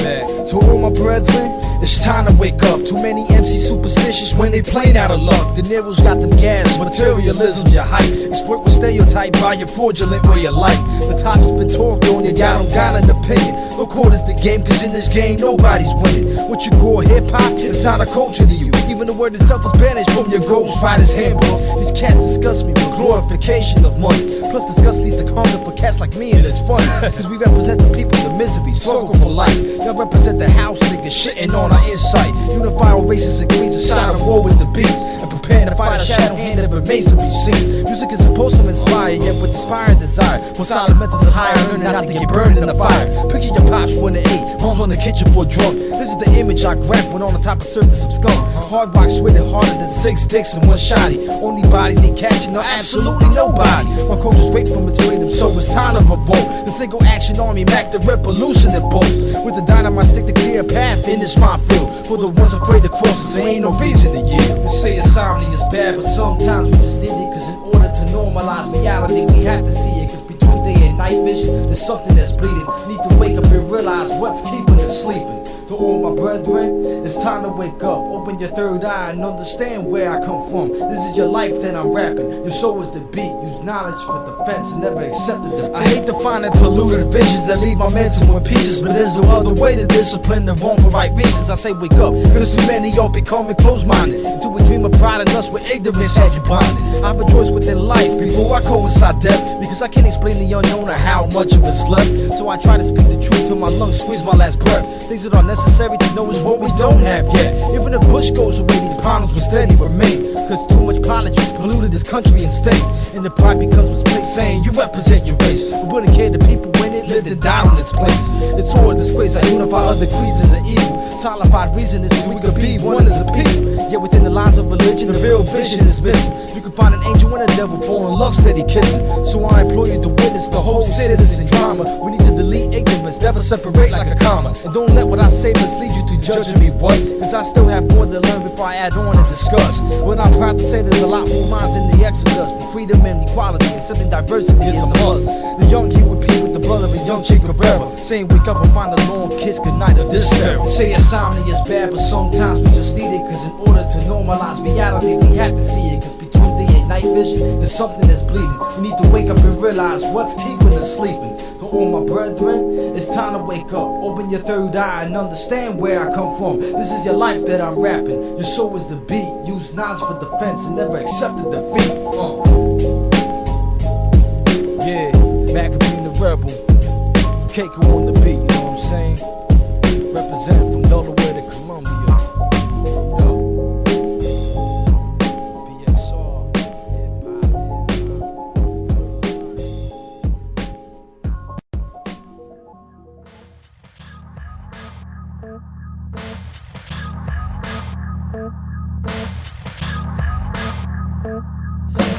To all my brethren, it's time to wake up. Too many MCs superstitious when they plain out of luck. De Niro's got them gas, materialism's your hype. Exploit with stereotype by your fraudulent way of life. The topic's been talked on, you got an opinion. No quarters the game, cause in this game nobody's winning. What you call hip-hop is not a culture to you. Even the word itself was banished from your Ghost Rider's handbook. These cats disgust me with glorification of money. Plus disgust leads to hunger for cats like me, and it's funny. Cause we represent the people, the misery, struggle for life. Y'all represent the house niggas shitting on our insight. Unify all races and creeds inside of war with the beats. And prepare to fight a shadow hand that remains to be seen. Music is supposed to inspire, yet with inspiring desire. For solid methods of higher learning not to get burned in the fire. Picture your pops when they ate, moms on the kitchen for drunk. This is the image I grabbed when on the top of surface of skunk. Hard rock sweating harder than 6 dicks and 1 shotty. Only body they catching, no absolutely nobody. My culture's raped from its freedom, so it's time to revolt. The single action army, Mac the Revolution and bolts. With the dynamite stick to clear a path in this minefield. For the ones afraid to cross it, so ain't no reason to yield. They say insomnia is bad, but sometimes we just need it. Cause in order to normalize reality, we have to see it. Cause between day and night vision, there's something that's bleeding. Need to wake up and realize what's keeping us sleeping. To all my brethren, it's time to wake up. Open your third eye and understand where I come from. This is your life that I'm rapping. Your soul is the beat. Use knowledge for defense and never accept the defeat. I hate to find the polluted visions that leave my mental in pieces. But there's no other way to discipline the wrong for right reasons. I say wake up, cause too many y'all becoming closed-minded. Into a dream of pride in us where ignorance had you blinded. I rejoice within life before I coincide death. Because I can't explain the unknown or how much of it's left. So I try to speak the truth till my lungs squeeze my last breath. Things that are necessary to know is what we don't have yet. Even if Bush goes away, these problems will steady remain. Cause too much politics polluted this country and states. And the pride becomes what's place saying you represent your race. We wouldn't care the people when it lived and died on its place. It's all a disgrace, I unify other creeds as an evil. Solidified reason is we could be one as a people. Yet within the lines of religion, the real vision is missing. You can find an angel and a devil fall in love, steady kissing. So I implore you to witness the whole citizen drama. We need to delete ignorance, never separate like a comma. And don't let what I say mislead you to judging me, what? Cause I still have more to learn before I add on and discuss. But I'm proud to say there's a lot more minds in the exodus. For freedom and equality, accepting diversity is a must. The young he repeat with the brother of a young Che Guerrilla, saying wake up and find a long kiss goodnight of this terror. Say insomnia is bad, but sometimes we just need it. Cause in order to normalize reality, we have to see it. Cause between day and night vision, there's something that's bleeding. We need to wake up and realize what's keeping us sleeping. To all my brethren, it's time to wake up. Open your third eye and understand where I come from. This is your life that I'm rapping. Your soul is the beat. Use knowledge for defense and never accept the defeat. Yeah, Macabean the Rebel. Keiko on the beat, you know what I'm saying? Representing from Delaware to Columbia.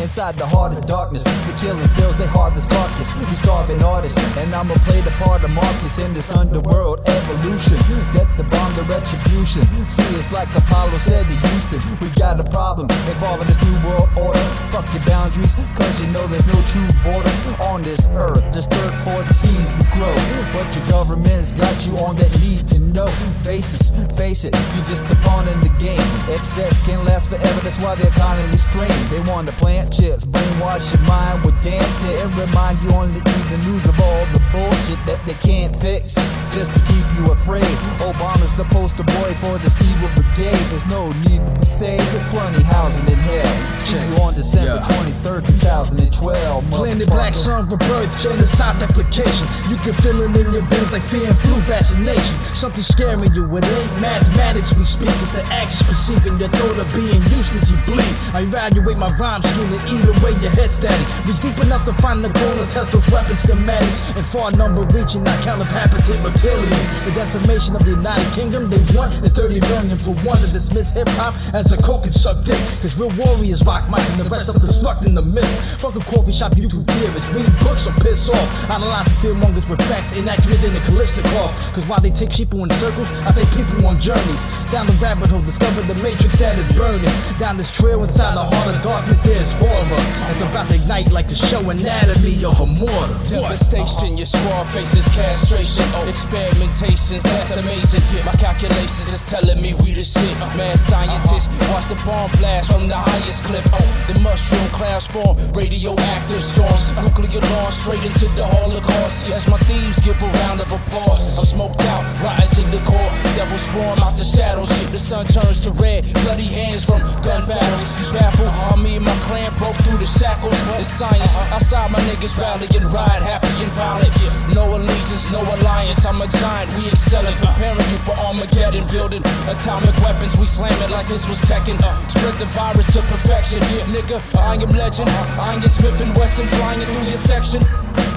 inside the heart of darkness. The killing fields, they harvest carcass. You starving artists, and I'ma play the part of Marcus in this underworld evolution. Death to bomb the retribution. See, it's like Apollo said to Houston, we got a problem involving this new world order. Fuck your boundaries, cause you know there's no true borders on this earth. There's dirt for the seeds to grow, but your government's got you on that need to know basis. Face it, you're just a pawn in the game. Excess can't last forever, that's why the economy's strained. They want to plant chips, brainwash your mind with dancing, and remind you on the evening news of all the bullshit that they can't fix, just to keep you afraid. Obama's the poster boy for this evil brigade. There's no need to be saved, there's plenty housing in hell. See you on December 23rd, 2012. Planet Black Sun rebirth, genocide application. You can feel it in your veins like fear and flu vaccination. Something scaring you, it ain't mathematics we speak. It's the action perceiving your thought of being useless, you bleed. I evaluate my rhyme scheme and eat away your head static. Reach deep enough to find the goal of Tesla's weapon schematics. And far number reaching, not counterpatented materials. The decimation of the United Kingdom, they want is 30 million for one to dismiss hip-hop as a coke and suck dick. Cause real warriors rock mics and the rest of the slucked in the mist. Fuck a coffee shop, YouTube theorists, read books or piss off. Analyze and fearmongers with facts inaccurate than a Kalishnikov. Cause while they take sheeple in circles, I take people on journeys. Down the rabbit hole, discover the matrix that is burning. Down this trail inside the heart of darkness, there's horror. It's about to ignite like the show anatomy of a mortar. Devastation, your squad faces castration. Experimentations, that's amazing. My calculations is telling me we the shit. Mad scientists, watch the bomb blast from the highest cliff. The mushroom clouds form, radioactive storms. Nuclear launch straight into the Holocaust. As my thieves give a round of applause. I'm smoked out, rotten to the core. Devil swarm out the shadows. The sun turns to red, bloody hands from gun battles. Baffled, me and my clan broke through the shackles. It's science, outside my niggas rally and ride, happy and violent. No allegiance, no alliance, I'm a giant, we excellent. Preparing you for Armageddon, building atomic weapons. We slam it like this was Tekken. Spread the virus to perfection. Nigga, I am legend. I am Smith and Wesson flying through your section.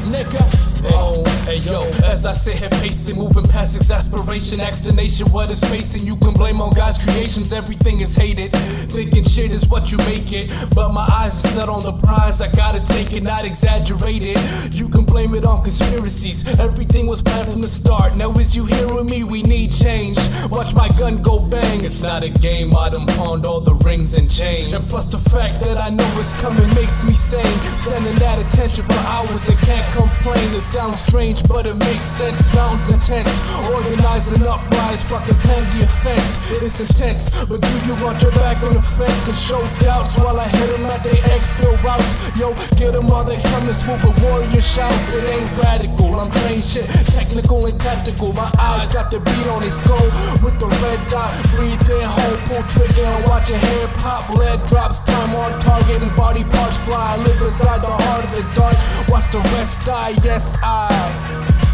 Nigga. Hey yo, as I sit here pacing, moving past exasperation, ask the nation what it's facing. You can blame on God's creations, everything is hated. Thinking shit is what you make it, but my eyes are set on the prize. I gotta take it, not exaggerated. You can blame it on conspiracies, everything was planned from the start. Now is you here with me, we need change. Watch my gun go bang. It's not a game, I done pawned all the rings and chains. And plus the fact that I know it's coming makes me sane. Standing at attention for hours and can't complain. It sounds strange, but it makes sense. Mountains intense, organizing uprise, fucking paying the offense. It's intense, but do you want your back on the fence and show doubts while I hit them at their exfil routes? Yo, get them all the helmets, move a warrior shouts. It ain't radical, I'm trained shit, technical and tactical. My eyes got the beat on its goal with the red dot. Breathe in, hold, pull trigger and watch your hair pop. Lead drops, time on target and body parts fly. I live inside the heart of the dark, watch the rest die. Yes, I.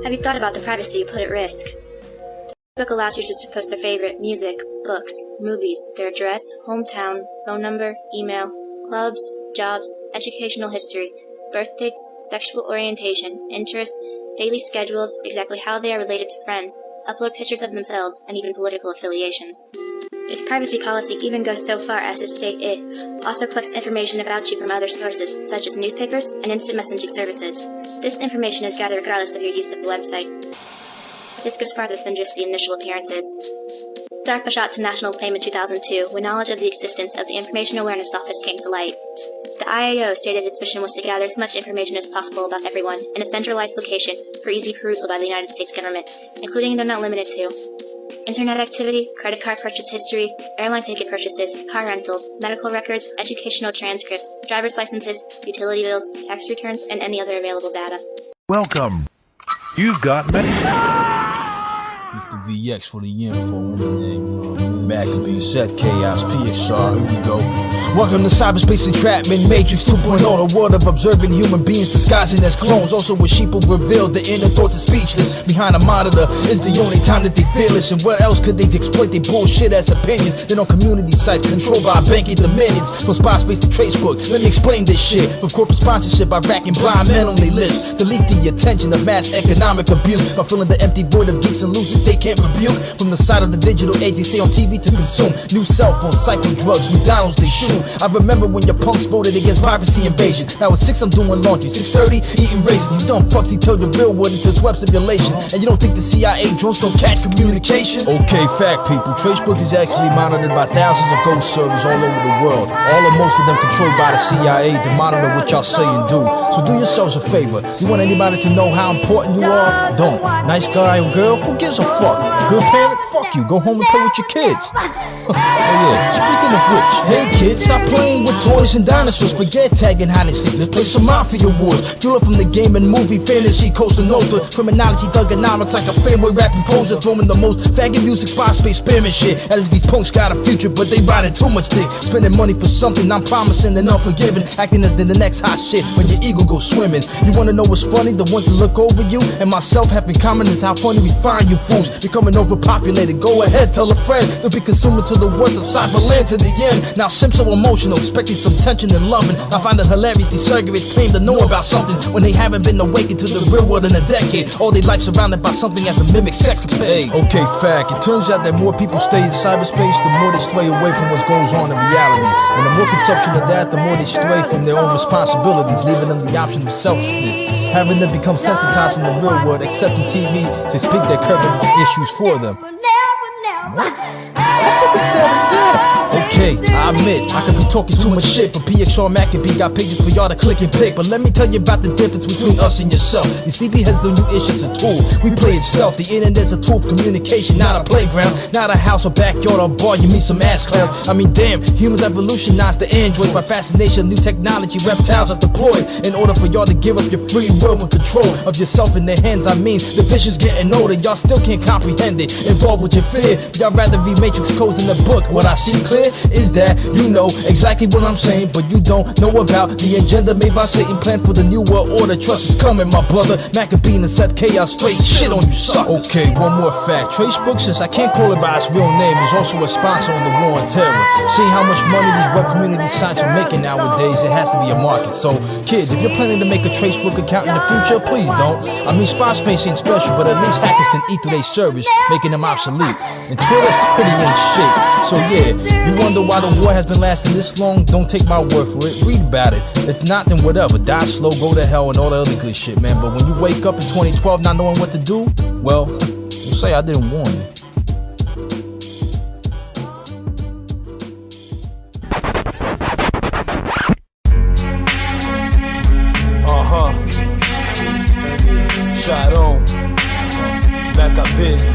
Have you thought about the privacy you put at risk? Facebook allows users to post their favorite music, books, movies, their address, hometown, phone number, email, clubs, jobs, educational history, birth date, sexual orientation, interests, daily schedules, exactly how they are related to friends, upload pictures of themselves, and even political affiliations. Its privacy policy even goes so far as to state it also collects information about you from other sources, such as newspapers and instant messaging services. This information is gathered regardless of your use of the website. This goes farther than just the initial appearances. DARPA shot to national acclaim in 2002 when knowledge of the existence of the Information Awareness Office came to light. The IAO stated its mission was to gather as much information as possible about everyone in a centralized location for easy perusal by the United States government, including though not limited to internet activity, credit card purchase history, airline ticket purchases, car rentals, medical records, educational transcripts, driver's licenses, utility bills, tax returns, and any other available data. Welcome. You've got me. Mr. VX for the info. Macabean, Set Chaos, PXR, here we go. Welcome to cyberspace entrapment, Matrix 2.0, the world of observing human beings disguising as clones. Also with sheeple revealed, the inner thoughts are speechless. Behind a monitor is the only time that they feel it. And where else could they exploit their bullshit as opinions? Then on community sites controlled by banking dominions. From spy space to Tracebook, let me explain this shit. From corporate sponsorship, I rack and blind men only list. Delete the attention of mass economic abuse by filling the empty void of geeks and losers they can't rebuke. From the side of the digital age, they say on TV to consume. New cell phones, psycho drugs, McDonald's they shoot. I remember when your punks voted against privacy invasion. Now at 6 I'm doing laundry, 6:30 eating raisins. You dumb fucks, he tell the real world into web simulation. And you don't think the CIA drones don't catch communication? Okay, fact people, Tracebook is actually monitored by thousands of ghost servers all over the world. All or most of them controlled by the CIA to monitor what y'all say and do. So do yourselves a favor. You want anybody to know how important you are? Don't. Nice guy or girl? Who gives a fuck? Good parent? Fuck you. Go home and play with your kids. Oh yeah, speaking of which, hey kids, stop playing with toys and dinosaurs. Forget tagging hide and seek, let's play some Mafia Wars. Fuel up from the game and movie, fantasy, Costa Nostra. Criminology, thugonomics like a fanboy rapping poser. Throwing the most faggot music, spy space, spamming shit. As these punks got a future, but they riding too much dick. Spending money for something I'm promising and unforgiving. Acting as the next hot shit when your ego goes swimming. You wanna know what's funny? The ones that look over you and myself have in common is how funny we find you fools. Becoming overpopulated, go ahead, tell a friend. They'll be consuming to the worst of cyberland to the end. Now Sim's so emotional, expecting some tension and loving. I find it hilarious these surrogates claim to know about something when they haven't been awakened to the real world in a decade. All their life surrounded by something as a mimic sex play. Okay, fact, it turns out that more people stay in cyberspace, the more they stray away from what goes on in reality. And the more consumption of that, the more they stray from their own responsibilities, leaving them the option of selfishness, having them become sensitized from the real world, accepting TV to speak their current issues for them. Okay, I admit, I could be talking too much shit, but PXR Maccabee got pages for y'all to click and pick. But let me tell you about the difference between us and yourself. The CB has no new issues a tool. We play it stealth. The internet's a tool for communication, not a playground, not a house or backyard or bar. You meet some ass clowns. I mean, damn, humans evolutionized the androids by fascination. New technology, reptiles are deployed in order for y'all to give up your free will for control of yourself in their hands. I mean, the vision's getting older. Y'all still can't comprehend it. Involved with your fear. Y'all rather read Matrix codes in the book. What I see clear is that you know exactly what I'm saying, but you don't know about the agenda made by Satan, planned for the new world order. Trust is coming, my brother. Macabean and Set Chaos, straight shit on you, suck. Okay, one more fact. Tracebook, since I can't call it by its real name, is also a sponsor on the war on terror. Seeing how much money these web community sites are making nowadays, it has to be a market. So, kids, if you're planning to make a Tracebook account in the future, please don't. I mean, spy space ain't special, but at least hackers can eat through their service, making them obsolete. And Twitter pretty ain't shit. So yeah, you wonder why the war has been lasting this long? Don't take my word for it, read about it. If not, then whatever, die slow, go to hell, and all the other good shit, man. But when you wake up in 2012 not knowing what to do, well, you'll say I didn't warn you. Shabaam, Macabean.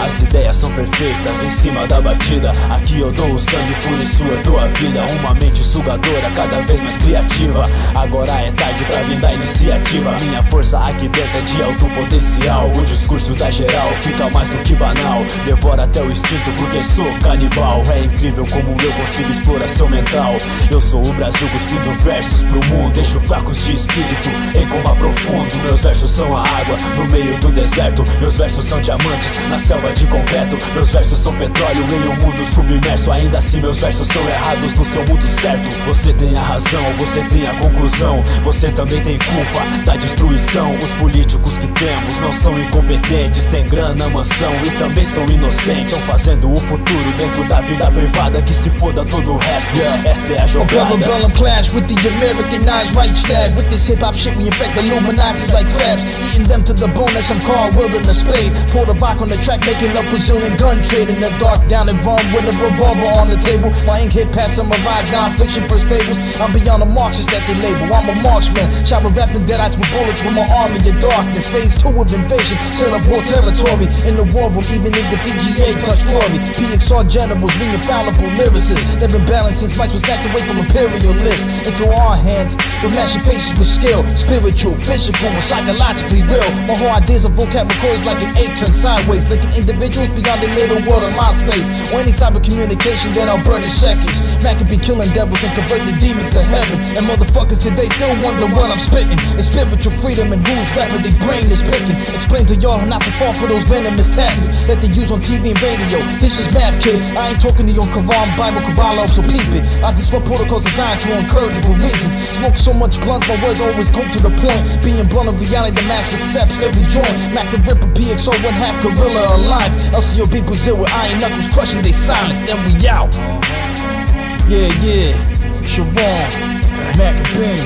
As ideias são perfeitas em cima da batida. Aqui eu dou o sangue, por isso eu dou a vida. Uma mente sugadora, cada vez mais criativa. Agora é tarde pra vir da iniciativa. Minha força aqui dentro é de alto potencial. O discurso da geral fica mais do que banal. Devora até o instinto porque sou canibal. É incrível como eu consigo exploração mental. Eu sou o Brasil cuspindo versos pro mundo. Deixo fracos de espírito em coma profundo. Meus versos são a água no meio do deserto. Meus versos são diamantes na selva de concreto. Meus versos são petróleo em um mundo submerso. Ainda assim meus versos são errados no seu mundo certo. Você tem a razão, você tem a conclusão. Você também tem culpa da destruição. Os políticos que temos não são incompetentes. Tem grana, mansão e também são inocentes. Estão fazendo o futuro dentro da vida privada. Que se foda todo o resto, essa é a jogada. I'm clash with the Americanized right stag. With this hip hop shit we infect the Illuminati's like crabs. Eating them to the bone as I'm Carl wielding a spade. Pour the rock on the track, making up Brazilian gun trade. In the dark down in Bum with a revolver on the table. My ink hit past summarized non-fiction first fables. I'm beyond the Marxist that they label. I'm a marksman, shot with rapping deadites with bullets from my army of darkness. Phase 2 of invasion, set up war territory in the war room. Even in the Fiji MBA touch glory. PXR generals, being infallible lyricists. They've been balanced since mics was snatched away from imperialists. Into our hands, with mashing faces with skill. Spiritual, physical, and psychologically real. My whole ideas of vocab records like an 8 turned sideways, linking individuals beyond their little world of mind space. Or any type of communication, then I'll burn in seconds. Maccabee killing devils and convert the demons to heaven. And motherfuckers today still wonder what I'm spitting. It's spiritual freedom and whose rapper they brain is picking. Explain to y'all not to fall for those venomous tactics that they use on TV and radio. This is math, kid. I ain't talking to your Quran, Bible, Kabbalah, so peep it. I disrupt protocols designed to encourageable reasons. Smoke so much blunts, my words always come to the point. Being blunt of reality, the master seps every joint. Mac the Ripper, PXO, 1/2 Guerrilla Alliance. LCOB Brazil with iron knuckles crushing they silence, and we out. Yeah, Shabaam, Macabean.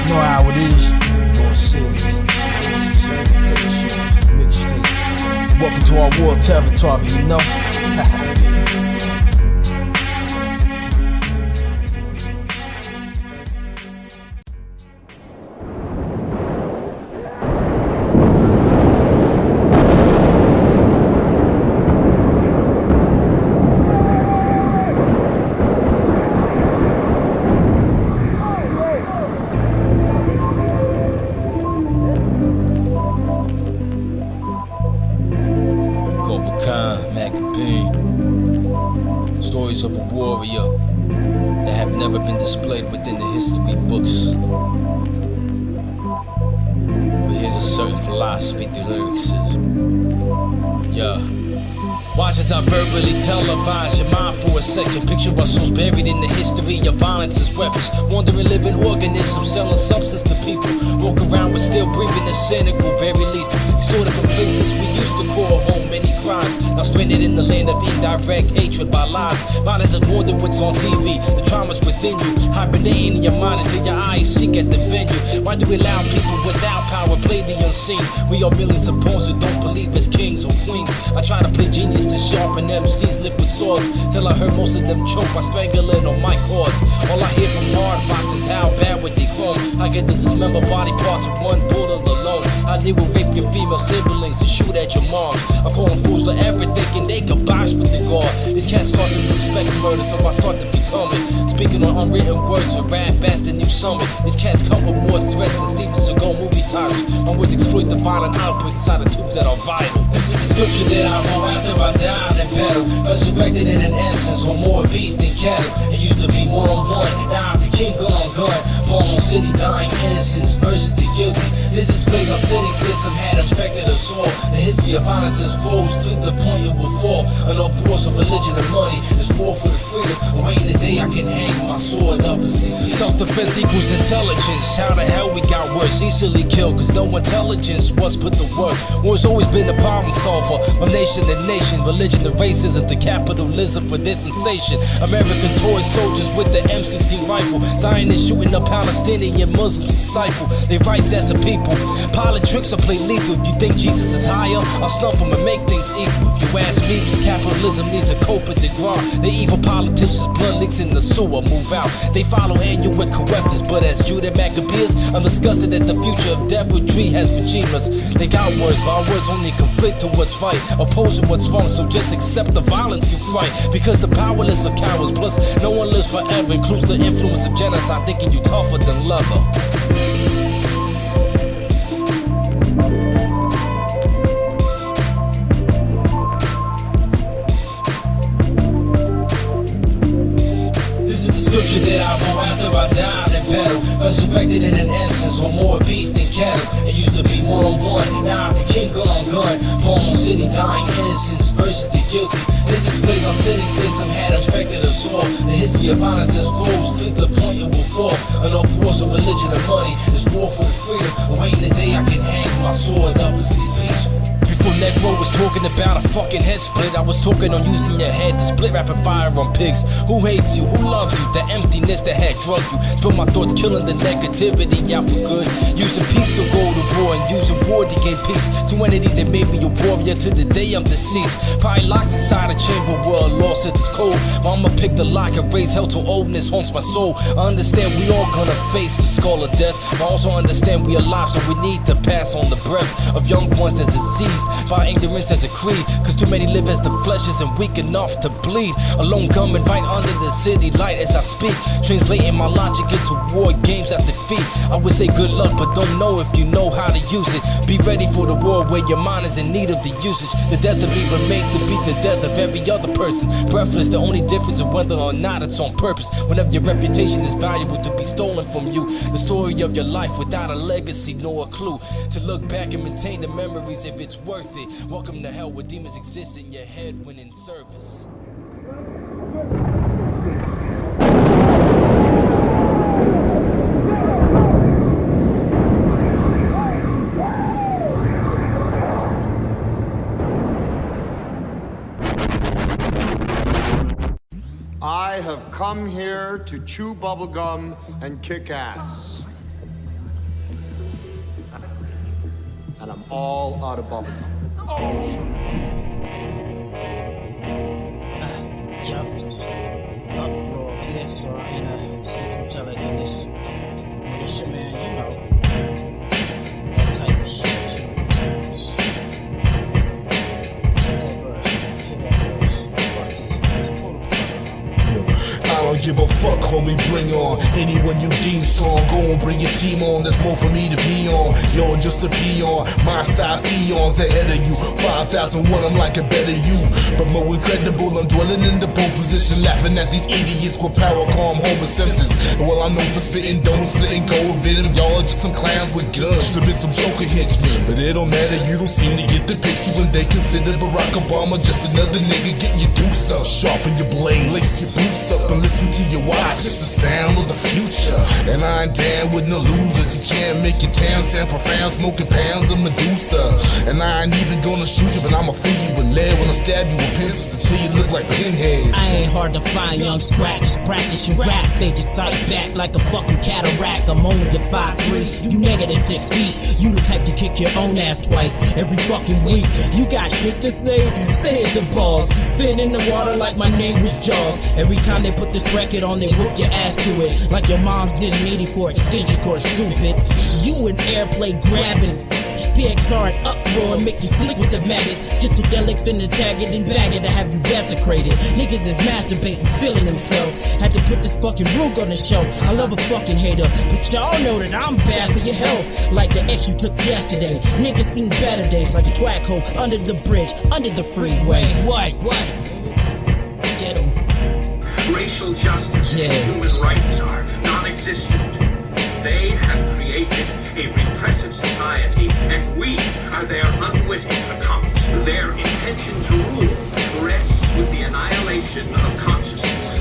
You know how it is. More cities, civilizations, mixtape. Welcome to our war territory, you know. Stories of a warrior that have never been displayed within the history books. But here's a certain philosophy the lyrics is. Yeah. Watch as I verbally televise your mind for a second. Picture our souls buried in the history of violence as weapons. Wandering living organisms selling substance to people. Walk around with still breathing and cynical, very lethal. Extorted from places we used to call home. Many cries now stranded in the land of indirect hatred by lies. Violence is more than what's on TV. The trauma's within you, hibernating in your mind until your eyes seek at the venue. Why do we allow people without power play the unseen? We are millions of pawns who don't believe as kings or queens. I try to play genius to sharpen MCs liquid swords till I heard most of them choke by strangling on my cords. All I hear from hard box is how bad would they chrome. I get to dismember body parts with one bullet alone. I they will rape your female siblings and shoot at your mom. I call them fools to ever thinking they can box with the guard. These cats start to respect murder, so I start to become it. Speaking on unwritten words with rap as the new summit. These cats come with more threats than Steven Seagal movie titles. My words exploit the violent output inside of tubes that are vital. This is the scripture that I wrote after I died in battle. Resurrected in an essence with more beef than cattle. It used to be one-on-one, now I became gun-on-gun. Born on city, dying innocence versus the guilty. This is place our city system had infected us all. The history of violence has rose to the point it will fall. Enough wars of religion and money. It's war for the freedom. Awaiting the day I can hang my sword up and sleep. Self-defense equals intelligence. How the hell we got worse? Easily killed cause no intelligence was put to work. War's always been a problem solver. From nation to nation, religion to racism to capitalism for this sensation. American toy soldiers with the M16 rifle. Zionists shooting up Palestinian Muslims disciple. They rights as a people. Politics will play lethal. If you think Jesus is higher, I'll snuff them and make things equal. If you ask me, capitalism needs a cope at the ground. The evil politicians, blood leaks in the sewer, move out. They follow annual corruptors, but as Judah Maccabees, I'm disgusted that the future of devilry has regimes. They got words, but our words only conflict to what's right, opposing what's wrong, so just accept the violence you fight. Because the powerless are cowards, plus no one lives forever, includes the influence of genocide, thinking you tougher than leather. Scripture that I wrote after I died in battle. Resurrected in an essence with more beef than cattle. It used to be one-on-one, now I became gun-on-gun. Born on city, dying innocence versus the guilty. This is place our city system had infected us all. The history of violence has rose to the point it will fall. Enough wars of religion and money. It's war for the freedom. Awaiting the day I can hang my sword up and sleep peaceful. Before Negro was talking about a fucking head split, I was talking on using your head to split rapid fire on pigs. Who hates you? Who loves you? The emptiness that had drugged you. Spill my thoughts, killing the negativity out for good. Using peace to go to war and using war to gain peace. Two entities that made me a warrior to the day I'm deceased. Probably locked inside a chamber where lost at its cold. Mama picked the lock and raised hell till oldness haunts my soul. I understand we all gonna face the skull of death. I also understand we alive, so we need to pass on the breath of young ones that's diseased. by ignorance as a creed. Cause too many live as the flesh isn't weak enough to bleed. Alone coming right under the city light as I speak, translating my logic into war games at defeat. I would say good luck, but don't know if you know how to use it. Be ready for the war where your mind is in need of the usage. The death of me remains to beat the death of every other person. Breathless, the only difference is whether or not it's on purpose. Whenever your reputation is valuable to be stolen from you, the story of your life without a legacy nor a clue to look back and maintain the memories if it's worth it. Welcome to hell where demons exist in your head when in service. I have come here to chew bubblegum and kick ass. And I'm all out of bubblegum. Jumps, uproar, yes, or system challenge in this. Yes, man, you know. That type of shit. I don't give a fuck, homie, bring on anyone you deem strong. Go and bring your team on, there's more for me to be on. You're just a peon, my style's eons ahead of you. 5001, I'm like a better you, but more incredible, I'm dwelling in the pole position, laughing at these idiots with power, calm, Homer Simpsons. And well, I know for spitting, don't splitting cold venom, y'all are just some clowns with guns. Should've been some Joker henchmen, but it don't matter, you don't seem to get the picture when they consider Barack Obama just another nigga getting your deuce up. Sharpen your blade, lace your boots up, and listen to your watch, it's the sound of the future. And I ain't down with no losers. You can't make your town sound profound, smoking pounds of Medusa. And I ain't even gonna shoot you, but I'ma fill you with lead when I stab you with pencils until you look like Pinhead. I ain't hard to find, young scratches. Practice your rap, fade your sight back like a fucking cataract. I'm only at 5'3", you negative 6 feet. You the type to kick your own ass twice every fucking week. You got shit to say it the balls. Fit in the water like my name was Jaws. Every time they put this record on, they whoop your ass to it like your moms did an 84 extension cord, stupid. You in airplay grabbing PXR and uproar and make you sleep with the maggots. Schizodelic finna tag it and bag it to have you desecrated. Niggas is masturbating, feeling themselves. Had to put this fucking Rook on the shelf. I love a fucking hater, but y'all know that I'm bad for your health. Like the X you took yesterday. Niggas seen better days like a twag hole under the bridge, under the freeway. What? Get 'em. Racial justice and human rights are non-existent. They have created a repressive society, and we are their unwitting accomplices. Their intention to rule rests with the annihilation of consciousness.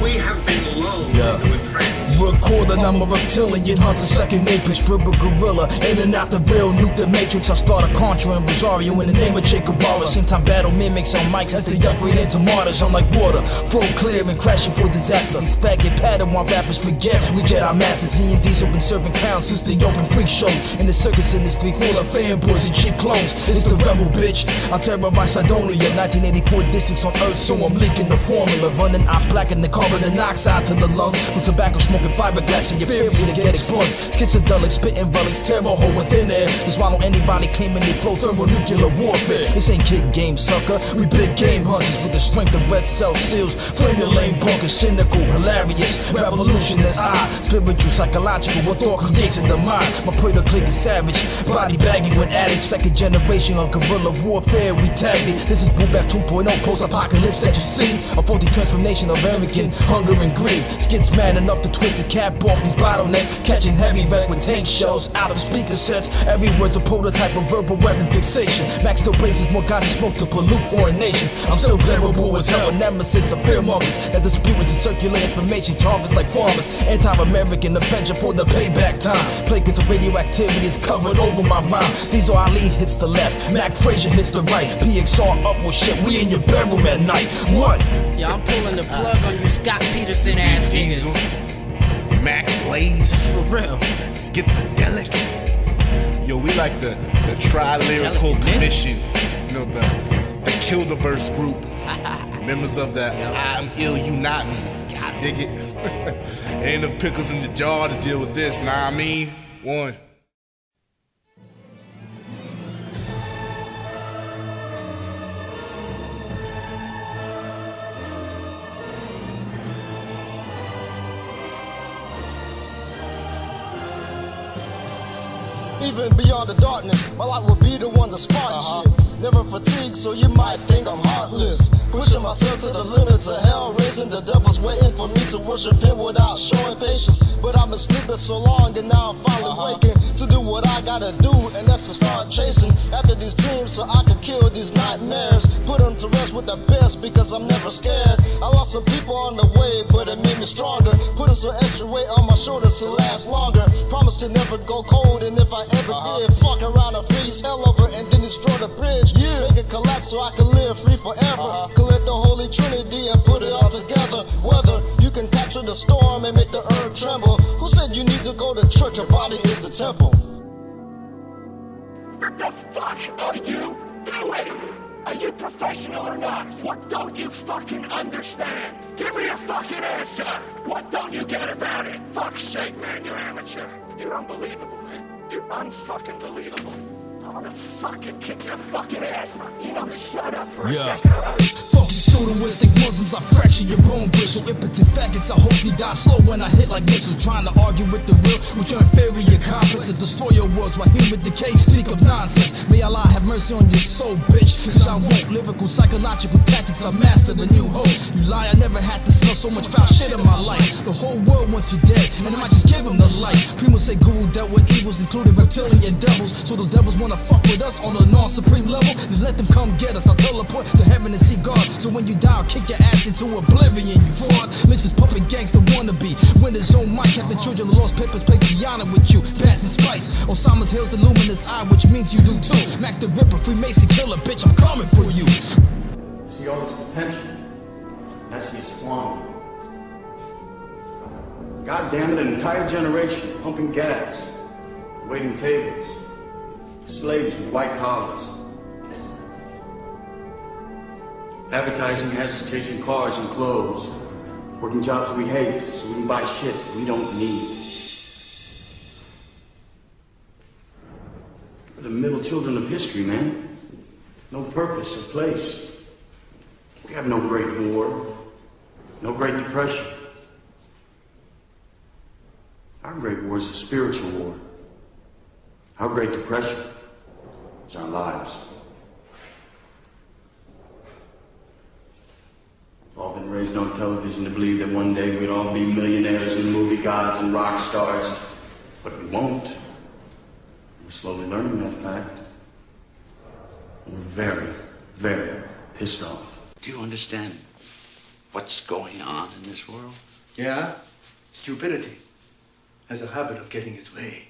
We have been lulled into a trance. Record and I'm a reptilian, hunter second apex, dribble gorilla. In and out the real, nuke the matrix. I start a Contra and Rosario in the name of Che Guevara. Same time battle mimics on mics as they upgrade into martyrs. I'm like water, flow clear and crashing for disaster. These faggot pattern while rappers forget. We get our masters. Me and Diesel been serving clowns since the open freak shows. In the circus industry full of fanboys and cheap clones. It's the rebel bitch. I terrorize Sidonia. 1984 districts on Earth, so I'm leaking the formula. Running out black and the carbon monoxide to the lungs. From tobacco smoking fiberglass and your fear to get exploited. Schizodelic, spitting relics, terror hole within air. To swallow anybody claiming they flow thermonuclear warfare. This ain't kid game, sucker. We big game hunters with the strength of red cell seals. Flame your lame bunkers, cynical, hilarious. Revolution is I. Spiritual, psychological, what thought creates in the mind. My predator click is savage. Body bagging with addicts. Second generation of guerrilla warfare. We tagged it. This is Boomback 2.0 post-apocalypse that you see. A faulty transformation of arrogant hunger and greed. Skits mad enough to twist the cap off these bottlenecks. Catching heavy wreck with tank shells out of speaker sets. Every word's a prototype of verbal weapon fixation. Max still places more ganja smoke to pollute foreign nations. I'm still terrible as hell, a nemesis of fear mongers that dispute to circulate information. Charmers like farmers. Anti-American avenger for the payback time. Plagues of radioactivity is covered over my mind. These are Ali hits the left, Mac Frazier hits the right. PXR up with shit, we in your bedroom at night. What? Yeah, I'm pulling the plug on you Scott Peterson ass niggas. Mac Blaze. For real. Schizodelic. Yo, we like the Lyrical Commission. You know, the Kildaverse group. Members of the I'm ill, you not me. Dig it? Ain't enough pickles in the jar to deal with this, nah I mean? One. even beyond the darkness, my light will be the one to spark shit. Never fatigued, so you might think I'm heartless. Pushing myself to the limits of hell, raising the devil's waiting for me to worship him without showing patience. But I've been sleeping so long, and now I'm finally waking to do what I gotta do, and that's to start chasing after these dreams so I can kill these nightmares. Put them to rest with the best because I'm never scared. I lost some people on the way, but it made me stronger. Putting some extra weight on my shoulders to last longer. Promise to never go cold, and if I ever did, fuck around and freeze hell over and then destroy the bridge. Make it collapse so I can live free forever. Collect the Holy Trinity and put it all together. Whether you can capture the storm and make the earth tremble. Who said you need to go to church? Your body is the temple. What the fuck are you doing? Are you professional or not? What don't you fucking understand? Give me a fucking answer. What don't you get about it? Fuck's sake, man, you're amateur. You're unbelievable, man. You're unfucking believable. I wanna fucking kick your fucking ass. You know, shut up for a second. Focus pseudoistic Muslims, I fracture your bone brittle. Impotent faggots, I hope you die slow when I hit like missiles. Trying to argue with the real, with your inferior complex. To destroy your words while human decay speak of nonsense. May Allah have mercy on your soul, bitch. Cause I won't. Lyrical, psychological tactics, I mastered a new hope. You lie, I never had to smell so much foul shit in my life. The whole world wants you dead, and I might just give them the light. Primo say Guru dealt with evils, including reptilian devils. So those devils wanna fuck with us on a non-supreme level, then let them come get us. I'll teleport to heaven and see God. So when you die, I'll kick your ass into oblivion, you fraud. Lynch's puppet gangster wannabe. When his own mic, have the children of lost papers play piano with you. Bats and spice. Osama's hails the luminous eye, which means you do too. Mac the Ripper, Freemason killer, bitch, I'm coming for you. See all this potential. And I see it squandering. God damn it, an entire generation pumping gas, waiting tables, slaves with white collars. Advertising has us chasing cars and clothes, working jobs we hate so we can buy shit we don't need. We're the middle children of history, man. No purpose or place. We have no Great War, no Great Depression. Our Great War is a spiritual war. Our Great Depression is our lives. We've all been raised on television to believe that one day we'd all be millionaires and movie gods and rock stars, but we won't. We're slowly learning that fact. And we're very, very pissed off. Do you understand what's going on in this world? Yeah? Stupidity has a habit of getting its way.